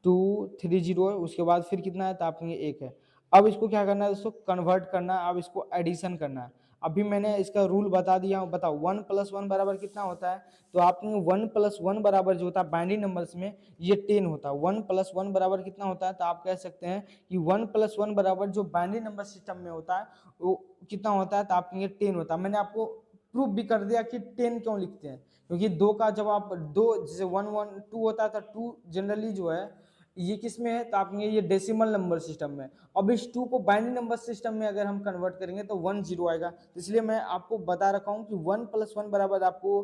2 3 0 है। उसके बाद फिर कितना है, तो आप कहेंगे 1 है। अब इसको क्या करना है दोस्तों, कन्वर्ट करना है, अब इसको एडिशन करना है। अभी मैंने इसका रूल बता दिया हूँ। बताओ 1 + 1 बराबर कितना होता है? तो आपने 1 + 1 बराबर जो होता है बाइनरी नंबर्स में ये 10 होता है। 1 + 1 बराबर कितना होता है? तो आप कह सकते हैं कि 1 + 1 बराबर जो बाइनरी नंबर सिस्टम में होता है वो कितना होता है? तो आप कहेंगे 10 होता है। मैंने आपको प्रूफ भी कर दिया कि 10 क्यों लिखते हैं, क्योंकि दो का जब आप दो जैसे 1 1 2 होता है तो 2 जनरली जो है ये किस में है? तो आप ये डेसिमल नंबर सिस्टम में। अब इस 2 को बाइनरी नंबर सिस्टम में अगर हम कन्वर्ट करेंगे तो 1 0 आएगा। तो इसलिए मैं आपको बता रखा हूँ कि 1 + 1 बराबर आपको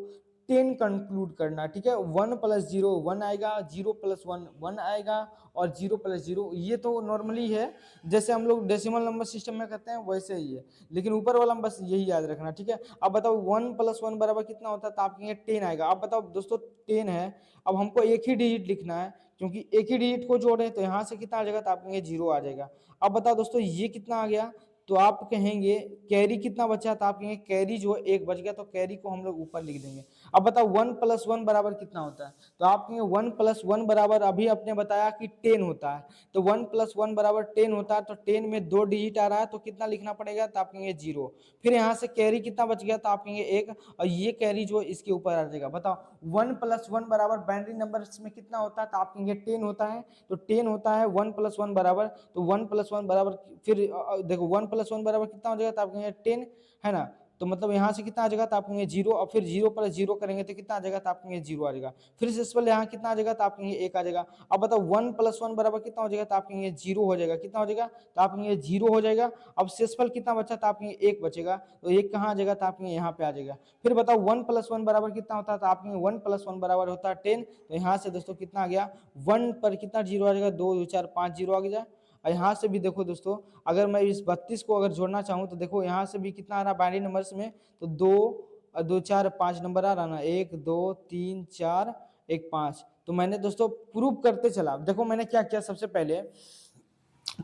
10 कंक्लूड करना, ठीक है। 1 + 0 1 आएगा, 0 + 1 1 आएगा और 0 + 0 ये तो नॉर्मली है, जैसे हम लोग डेसिमल नंबर सिस्टम में करते हैं वैसे ही है, लेकिन ऊपर वाला बस यही याद रखना, ठीक है। अब बताओ 1 + 1 बराबर कितना होता है? तो आप कहेंगे 10 आएगा। अब बताओ दोस्तों 10 है, अब हमको एक ही डिजिट लिखना है, क्योंकि एक ही डिजिट को जोड़े तो यहाँ से कितना आ जाएगा? तो आप कहेंगे 0 आ जाएगा। अब बताओ दोस्तों ये कितना आ गया? तो आप कहेंगे कैरी कितना बचा? तो आप कहेंगे कैरी जो है 1 बच गया, तो कैरी को हम लोग ऊपर लिख देंगे। अब बताओ 1 + 1 बराबर कितना होता है? तो आप कहेंगे 1 + 1 बराबर अभी आपने बताया कि 10 होता है, तो 1 + 1 बराबर 10 होता है, तो 10 में 2 डिजिट आ रहा है तो कितना लिखना पड़ेगा? तो आप कहेंगे 0। फिर यहाँ से कैरी कितना बच गया? तो आप कहेंगे 1, और ये कैरी जो इसके ऊपर आ जाएगा। बताओ 1 + 1 बराबर बाइनरी नंबर्स में कितना होता है? तो आप कहेंगे 10 होता है, तो 10 होता है 1 + 1 बराबर, तो 1 + 1 बराबर फिर देखो 1 + 1 बराबर कितना हो जाएगा? तो आप कहेंगे 10, है ना। तो मतलब यहाँ से कितना आ जाएगा? तो आप कहेंगे 0, और फिर 0 + 0 करेंगे तो कितना आ जाएगा? तो आप कहेंगे 0 आ जाएगा। फिर से यहाँ कितना आ जाएगा? तो आप कहेंगे 1 आ जाएगा। अब बताओ 1 + 1 बराबर कितना हो जाएगा? तो आप कहेंगे 0 हो जाएगा। कितना हो जाएगा? तो आप कहेंगे 0 हो जाएगा। अब शेषफल कितना बचा? तो आप कहेंगे 1 बचेगा, तो 1 कहाँ आ जाएगा? तो आप कहेंगे यहाँ पे आ जाएगा। फिर बताओ 1 + 1 बराबर कितना होता है? तो आप कहेंगे 1 + 1 बराबर होता है 10, तो यहाँ से दोस्तों कितना आ गया? 1 पर कितना 0 आ जाएगा? 2 2 4 5 0 आ गया। और यहाँ से भी देखो दोस्तों, अगर मैं इस 32 को अगर जोड़ना चाहूँ तो देखो यहाँ से भी कितना आ रहा है बाइनरी नंबर्स में? तो 2 2 4 5 नंबर आ रहा ना, 1 2 3 4 1 5। तो मैंने दोस्तों प्रूव करते चला। देखो मैंने क्या किया सबसे पहले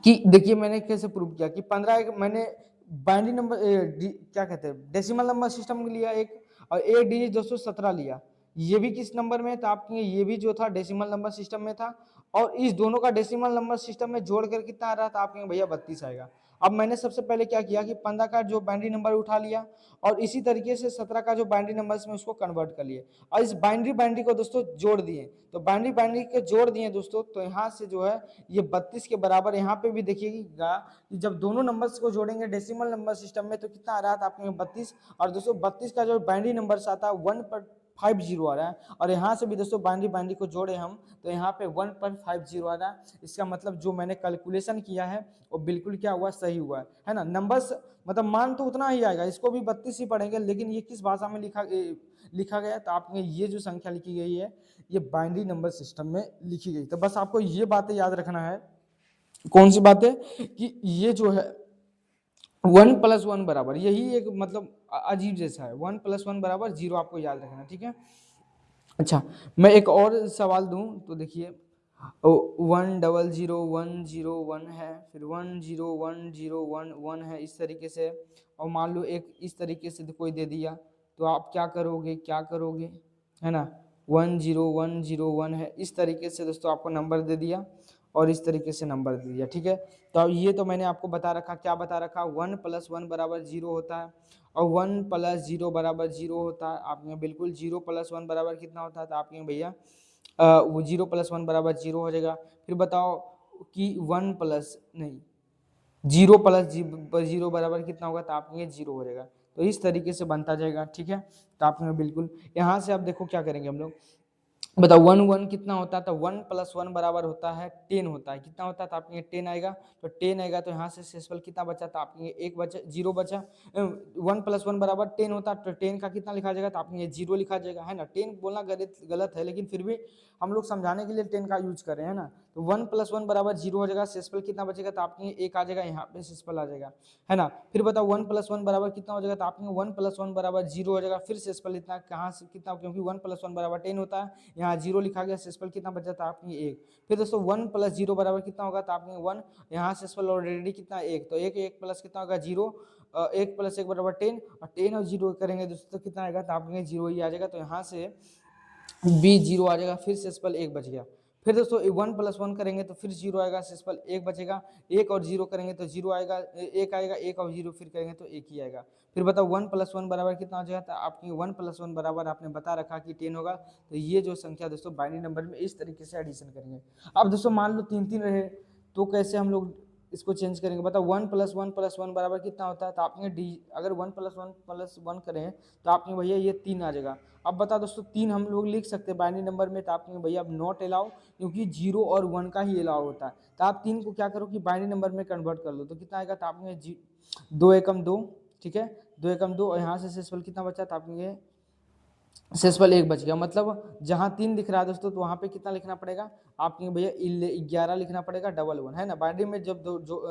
कि देखिए मैंने कैसे प्रूव किया कि 15 मैंने बाइनरी नंबर क्या कहते हैं डेसिमल नंबर सिस्टम लिया एक, और एक डिजिट दोस्तों 17 लिया। ये भी किस नंबर में था? आपके ये भी जो था डेसिमल नंबर सिस्टम में था, और इस दोनों का डेसिमल नंबर सिस्टम में जोड़कर कितना आ रहा था? आपके भैया 32 आएगा। अब मैंने सबसे पहले क्या किया कि 15 का जो बाइनरी नंबर उठा लिया, और इसी तरीके से 17 का जो बाइनरी नंबर में उसको कन्वर्ट कर लिए, और इस बाइनरी को दोस्तों जोड़ दिए। तो बाइनरी के जोड़ दिए दोस्तों, तो यहाँ से जो है ये 32 के बराबर यहाँ पे भी देखिएगा कि जब दोनों नंबर्स को जोड़ेंगे डेसिमल नंबर सिस्टम में तो कितना आ रहा था? आपके 32। और दोस्तों 32 का जो बाइनरी नंबर आता है 1.50 आ रहा है, और यहाँ से भी दोस्तों बाइनरी को जोड़े हम तो यहाँ पे 1.50 आ रहा है। इसका मतलब जो मैंने कैलकुलेशन किया है वो बिल्कुल क्या हुआ? सही हुआ है ना। नंबर्स मतलब मान तो उतना ही आएगा, इसको भी 32 ही पढ़ेंगे, लेकिन ये किस भाषा में लिखा गया? तो आपने ये जो संख्या लिखी गई है ये बाइनरी नंबर सिस्टम में लिखी गई। तो बस आपको ये बातें याद रखना है। कौन सी बातें? कि ये जो है 1 + 1 बराबर, यही एक मतलब अजीब जैसा है। 1 + 1 बराबर 0 आपको याद रखना, ठीक है। अच्छा, मैं एक और सवाल दूं तो देखिए 1 0 0 1 0 1 है, फिर 1 0 1 0 1 1 है, इस तरीके से। और मान लो एक इस तरीके से कोई दे दिया, तो आप क्या करोगे? क्या करोगे, है ना। 1 0 1 0 1 है, इस तरीके से दोस्तों आपको नंबर दे दिया, और इस तरीके से नंबर दे दिया, ठीक है। तो अब ये तो मैंने आपको बता रखा, क्या बता रखा? 1 + 1 बराबर 0 होता है, और 1 + 0 बराबर 0 होता है। आपने बिल्कुल 0 + 1 बराबर कितना होता है? तो आपके भैया वो 0 + 1 बराबर 0 हो जाएगा। फिर बताओ कि 1 प्लस नहीं 0 + 0 बराबर कितना होगा? तो आपके 0 हो जाएगा। तो इस तरीके से बनता जाएगा, ठीक है। तो आपने बिल्कुल यहाँ से आप देखो क्या करेंगे हम लोग, बताओ 1 1 कितना होता है? तो 1 + 1 बराबर होता है 10 होता है। कितना होता है? तो आपके 10 आएगा, तो 10 आएगा, तो यहाँ से शेषफल कितना बचा? तो आपके 1 बचा, 0 बचा। 1 + 1 बराबर 10 होता है, तो 10 का कितना लिखा जाएगा? तो आपके 0 लिखा जाएगा, है ना। 10 बोलना गलत है, लेकिन फिर भी हम लोग समझाने के लिए 10 का यूज कर रहे हैं ना। तो 1 + 1 बराबर 0 हो जाएगा, शेषफल कितना बचेगा? तो आपके 1 आ जाएगा, यहाँ पे शेषफल आ जाएगा, है ना। फिर बताओ 1 + 1 बराबर कितना हो जाएगा? तो आपके 1 + 1 बराबर 0 हो जाएगा, फिर शेषफल इतना कहाँ से कितना? क्योंकि 1 + 1 बराबर 10 होता है, यहाँ 0 लिखा गया, शेषफल कितना बचा? था आपके 1। फिर दोस्तों 1 + 0 बराबर कितना होगा? तो आपके 1, यहाँ शेषफल ऑलरेडी कितना? 1, तो 1 1 प्लस कितना होगा? 0। 1 + 1 बराबर 10, और 10 और 0 करेंगे दोस्तों तो कितना आएगा? तो आपके 0 ही आ जाएगा, तो यहाँ से भी 0 आ जाएगा, फिर शेषफल 1 बच गया। फिर दोस्तों 1 + 1 करेंगे तो फिर 0 आएगा, सिंपल 1 बचेगा। 1 और 0 करेंगे तो 0 आएगा, 1 आएगा, 1 और 0 फिर करेंगे तो 1 ही आएगा। फिर बताओ 1 + 1 बराबर कितना हो जाएगा, तो आपकी 1 + 1 बराबर आपने बता रखा कि 10 होगा। तो ये जो संख्या दोस्तों बाइनरी नंबर में इस तरीके से एडिशन करेंगे। अब दोस्तों मान लो 3 रहे, तो कैसे हम लोग इसको चेंज करेंगे, बताओ 1 + 1 + 1 बराबर कितना होता है, तो आपने डी अगर 1 + 1 + 1 करें तो आपने भैया ये 3 आ जाएगा। अब बताओ दोस्तों 3 हम लोग लिख सकते हैं बाइनरी नंबर में, तो आपने भैया अब नॉट अलाउ, क्योंकि 0 और 1 का ही अलाउ होता है। तो आप 3 को क्या करो कि बाइनरी नंबर में कन्वर्ट कर लो, तो कितना आएगा, तो आपने 2 एकम 2, ठीक है, 2 एकम 2, और यहाँ से शेषफल कितना बचा, तो आपने शेषफल 1 बच गया। मतलब जहाँ 3 दिख रहा है दोस्तों, तो वहाँ पे कितना लिखना पड़ेगा, आपके भैया 11 लिखना पड़ेगा, डबल 1 है ना। बाइनरी में जब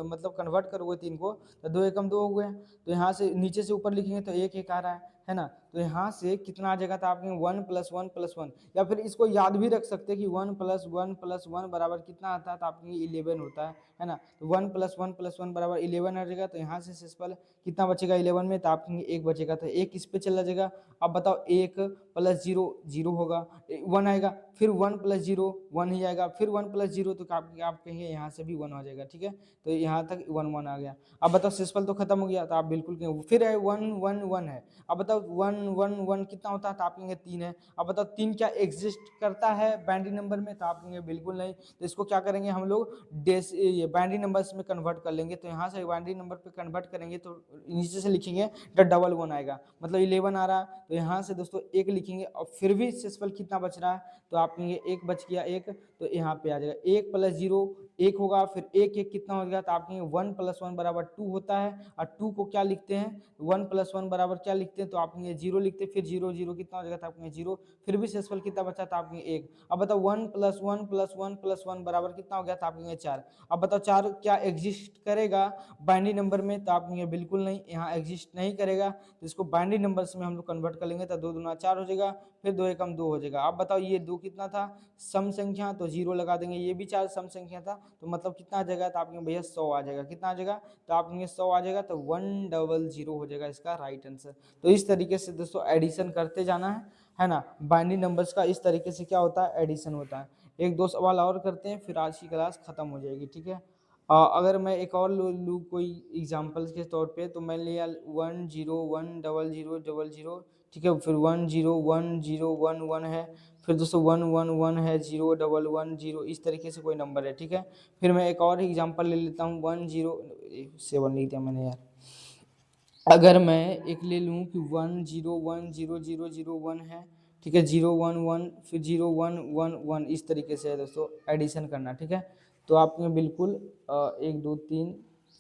मतलब कन्वर्ट करोगे 3 को, तो 2 एकम 2 हो गया। तो यहाँ से नीचे से ऊपर लिखेंगे तो 1 1 आ रहा है ना। तो यहाँ से कितना आ जाएगा, था आपने 1 + 1 + 1, या फिर इसको याद भी रख सकते हैं कि 1 + 1 + 1 बराबर कितना आता है, तो आपके 11 होता है ना। तो 1 + 1 + 1 बराबर 11 आ जाएगा। तो यहाँ से शेषफल कितना बचेगा 11 में, तो आपके 1 बचेगा, तो 1 इस पे चला जाएगा। अब बताओ 1 + 0 0 होगा, 1 आएगा, फिर 1 + 0 1 ही आएगा, फिर 1 + 0, तो आप कहेंगे यहाँ से भी 1 आ जाएगा, ठीक है। तो यहाँ तक 1 1 आ गया। अब बताओ शेषफल तो खत्म हो गया, तो आप बिल्कुल कहेंगे फिर है 1 1 1 है। अब बताओ 1 1 1 कितना होता है, तो आप कहेंगे 3 है। अब बताओ 3 क्या एग्जिस्ट करता है बाइनरी नंबर में, तो आप कहेंगे बिल्कुल नहीं। तो इसको क्या करेंगे हम लोग ये बाइनरी नंबर्स में कन्वर्ट कर लेंगे। तो यहाँ से बाइनरी नंबर पे कन्वर्ट करेंगे तो नीचे से लिखेंगे तो डबल 1 आएगा, मतलब 11 आ रहा है। तो यहाँ से दोस्तों 1 लिखेंगे, और फिर भी शेषफल कितना बच रहा है, तो आप कहेंगे 1 बच गया 1, तो यहाँ पे आ जाएगा 1 + 0 1 होगा, फिर 1 1 कितना हो गया, तो आप कहेंगे 1 + 1 बराबर 2 होता है। और 2 को क्या लिखते हैं, 1 + 1 बराबर क्या लिखते हैं, तो आप कहेंगे 0 लिखते हैं, फिर 0 0 कितना हो जाएगा, तो आप कहेंगे 0, फिर भी शेषफल कितना बचा, तो आप कहेंगे 1। अब बताओ 1 + 1 + 1 + 1 बराबर कितना हो गया, तो आप कहेंगे 4। अब बताओ 4 क्या एग्जिस्ट करेगा बाइनरी नंबर में, तो आप कहेंगे बिल्कुल नहीं, यहाँ एग्जिस्ट नहीं करेगा। तो इसको बाइनरी नंबर्स में हम लोग कन्वर्ट कर लेंगे, तो 2 दूना 4 हो जाएगा, फिर 2 एकम 2 हो जाएगा। अब बताओ ये 2 कितना था, सम संख्या, तो 0 लगा देंगे। ये भी 4 सम संख्या था, तो मतलब कितना आ जाएगा, तो आपके भैया 100 आ जाएगा। कितना आ जाएगा, तो आपके 100 आ जाएगा, तो 100 हो जाएगा इसका राइट आंसर। तो इस तरीके से दोस्तों एडिशन करते जाना है ना। बाइनरी नंबर्स का इस तरीके से क्या होता है, एडिशन होता है। एक दो सवाल और करते हैं, फिर आज की क्लास खत्म हो जाएगी, ठीक है। अगर मैं एक और लूँ कोई एग्जांपल्स के तौर पे, तो मैं लिया 1 0 1 0 0 0 0, ठीक है, फिर 1 0 1 0 1 1 है, फिर दोस्तों 1 1 1 है, 0 1 1 0, इस तरीके से कोई नंबर है, ठीक है। फिर मैं एक और एग्जांपल ले लेता हूँ 1 0 7 लिख दिया मैंने यार। अगर मैं एक ले लूँ कि 1 0 1 0 0 0 1 है, ठीक है, 0 1 1 फिर 0 1 1 1, इस तरीके से है दोस्तों एडिशन करना, ठीक है। तो आपने बिल्कुल 1 2 3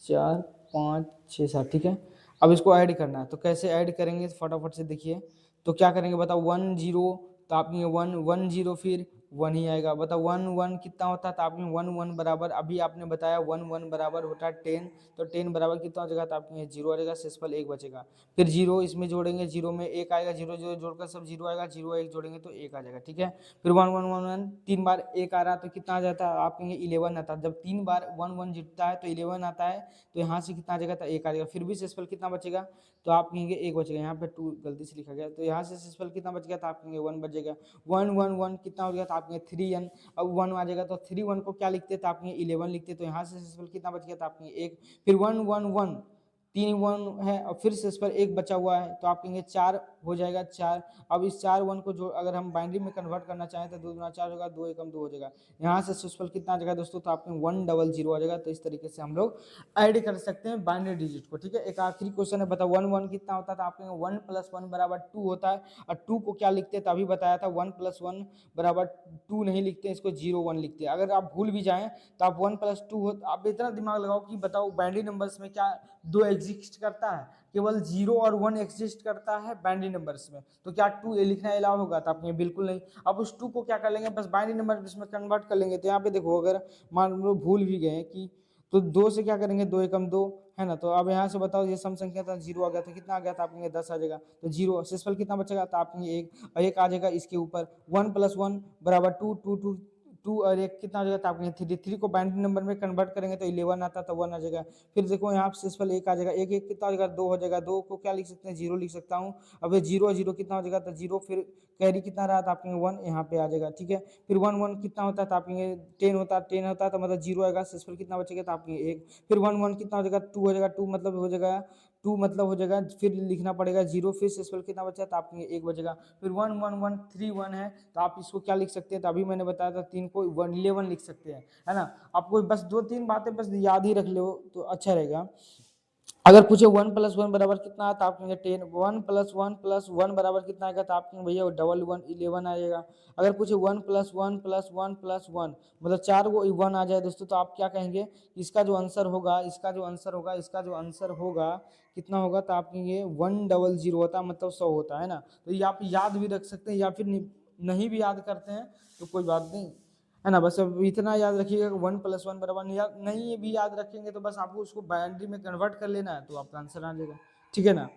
4 5 6 7, ठीक है। अब इसको ऐड करना है, तो कैसे ऐड करेंगे फटाफट से देखिए। तो क्या करेंगे बताओ 1 0, तो आपने 1 1 0 फिर 1 ही आएगा। बताओ 1 1 कितना होता है, तो आपने 1 1 बराबर अभी आपने बताया 1 1 बराबर होता है 10, तो 10 बराबर कितना हो जाएगा, तो आपके 0 आ जाएगा, शेषफल 1 बचेगा। फिर 0 इसमें जोड़ेंगे, 0 में 1 आएगा, 0 0 जोड़कर सब 0 आएगा, 0 1 जोड़ेंगे तो 1 आ जाएगा, ठीक है। फिर 1 1 1 1 3 बार 1 आ रहा, तो कितना आ जाता है, आप कहेंगे 11 आता है। जब 3 बार 1 1 जुटता है तो 11 आता है, तो यहाँ से कितना आ जाएगा, तो 1 आ जाएगा। फिर भी शेषफल कितना बचेगा, तो आप कहेंगे 1 बचेगा। यहाँ पे 2 गलती से लिखा गया, तो यहाँ से शेषफल कितना बच गया, तो आप कहेंगे 1 बचेगा। 1 1 1 कितना हो गया, तो आप कहेंगे 3n। अब 1 आ जाएगा, तो 3 1 को क्या लिखते, तो आप कहेंगे 11 लिखते, तो यहाँ से शेषफल कितना बच गया, तो आप कहेंगे 1। फिर 1 1 1 3 1 है, और फिर शेषफल 1 बचा हुआ है, तो आप कहेंगे 4 हो जाएगा 4। अब इस 4 1 को जो अगर हम बाइनरी में कन्वर्ट करना चाहें, तो 2 दूना 4 होगा, 2 एकम 2 हो जाएगा। यहाँ से शेषफल कितना आ जाएगा दोस्तों, तो आपके 100 आ जाएगा। तो इस तरीके से हम लोग ऐड कर सकते हैं बाइनरी डिजिट को, ठीक है। एक आखिरी क्वेश्चन है, बताओ 1 1 कितना होता था, आप कहेंगे 1 + 1 बराबर 2 होता है। और 2 को क्या लिखते हैं, तो अभी बताया था 1 + 1 बराबर 2 नहीं लिखते, इसको 0 1 लिखते हैं। अगर आप भूल भी जाएं तो आप 1 + 2 हो, आप इतना दिमाग लगाओ कि बताओ बाइनरी नंबर्स में क्या 2 एग्जिस्ट करता है, केवल 0 और 1 एग्जिस्ट करता है बाइनरी नंबर्स में। तो क्या 2 लिखना अलाउ होगा, तो आपने बिल्कुल नहीं। अब उस 2 को क्या कर लेंगे, बस बाइनरी नंबर में कन्वर्ट कर लेंगे। तो यहाँ पे देखो, अगर मान लो भूल भी गए कि, तो 2 से क्या करेंगे, 2 एकम 2 है ना। तो अब यहाँ से बताओ ये सम संख्या था, 0 आ गया, तो कितना आ गया था, आपके 10 आ जाएगा। तो 0 शेषफल कितना बचेगा, तो आपके 1 आ जाएगा इसके ऊपर। 1 + 1 बराबर 2 2 2 2 और 1 कितना हो जाएगा, तो आपके 3 3 को बाइनरी नंबर में कन्वर्ट करेंगे तो 11 आता है, तो 1 आ जाएगा। फिर देखो यहाँ पे शेषफल 1 आ जाएगा, 1 1 कितना हो जाएगा, 2 हो जाएगा, 2 को क्या लिख सकते हैं, 0 लिख सकता हूँ। अब ये 0 0 कितना हो जाएगा, तो 0 फिर कैरी कितना रहा, तो आपके 1 यहाँ पे आ जाएगा, ठीक है। फिर 1 1 कितना होता है, तो आपके 10 होता है, 10 होता है तो मतलब 0 आएगा, शेषफल कितना बचेगा, तो आपके 1। फिर 1 1 कितना हो जाएगा, 2 हो जाएगा, 2 मतलब हो जाएगा, 2 मतलब हो जाएगा, फिर लिखना पड़ेगा 0, फिर शेषफल कितना बचा, तो आपके 1 बचेगा। फिर 1 1 1 3 1 है, तो आप इसको क्या लिख सकते हैं, तो अभी मैंने बताया था 3 को 11 लिख सकते हैं, है ना। आपको बस 2 3 बातें बस याद ही रख लो तो अच्छा रहेगा। अगर पूछे 1 + 1 बराबर कितना आता है, आप कहेंगे 10। 1 + 1 + 1 बराबर कितना आएगा, तो आप कहेंगे भैया डबल 1 11 आएगा। अगर पूछे 1 + 1 + 1 + 1 मतलब 4 को 1 आ जाए दोस्तों, तो आप क्या कहेंगे, इसका जो आंसर होगा, इसका जो आंसर होगा, इसका जो आंसर होगा कितना होगा, तो आप कहेंगे 100 होता है, मतलब 100 होता है ना। तो ये आप याद भी रख सकते हैं, या फिर नहीं भी याद करते हैं तो कोई बात नहीं, है ना। बस अब इतना याद रखिएगा, 1 + 1 बराबर नहीं भी याद रखेंगे तो बस आपको उसको बाइनरी में कन्वर्ट कर लेना है, तो आपका आंसर आ जाएगा, ठीक है ना।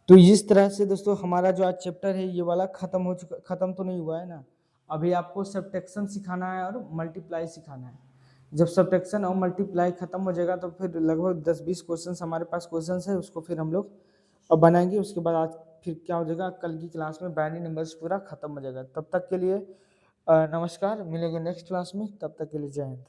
तो इस तरह से दोस्तों हमारा जो आज चैप्टर है ये वाला खत्म हो चुका, खत्म तो नहीं हुआ है ना। अभी आपको सब्ट्रैक्शन सिखाना है और मल्टीप्लाई सिखाना है। जब सब्ट्रैक्शन और मल्टीप्लाई खत्म हो जाएगा तो फिर लगभग 10 20 क्वेश्चन हमारे पास क्वेश्चन है, उसको फिर हम लोग अब बनाएंगे। उसके बाद आज फिर क्या हो जाएगा, कल की क्लास में बाइनरी नंबर्स पूरा खत्म हो जाएगा। तब तक के लिए नमस्कार, मिलेंगे नेक्स्ट क्लास में, तब तक के लिए जय हिंद।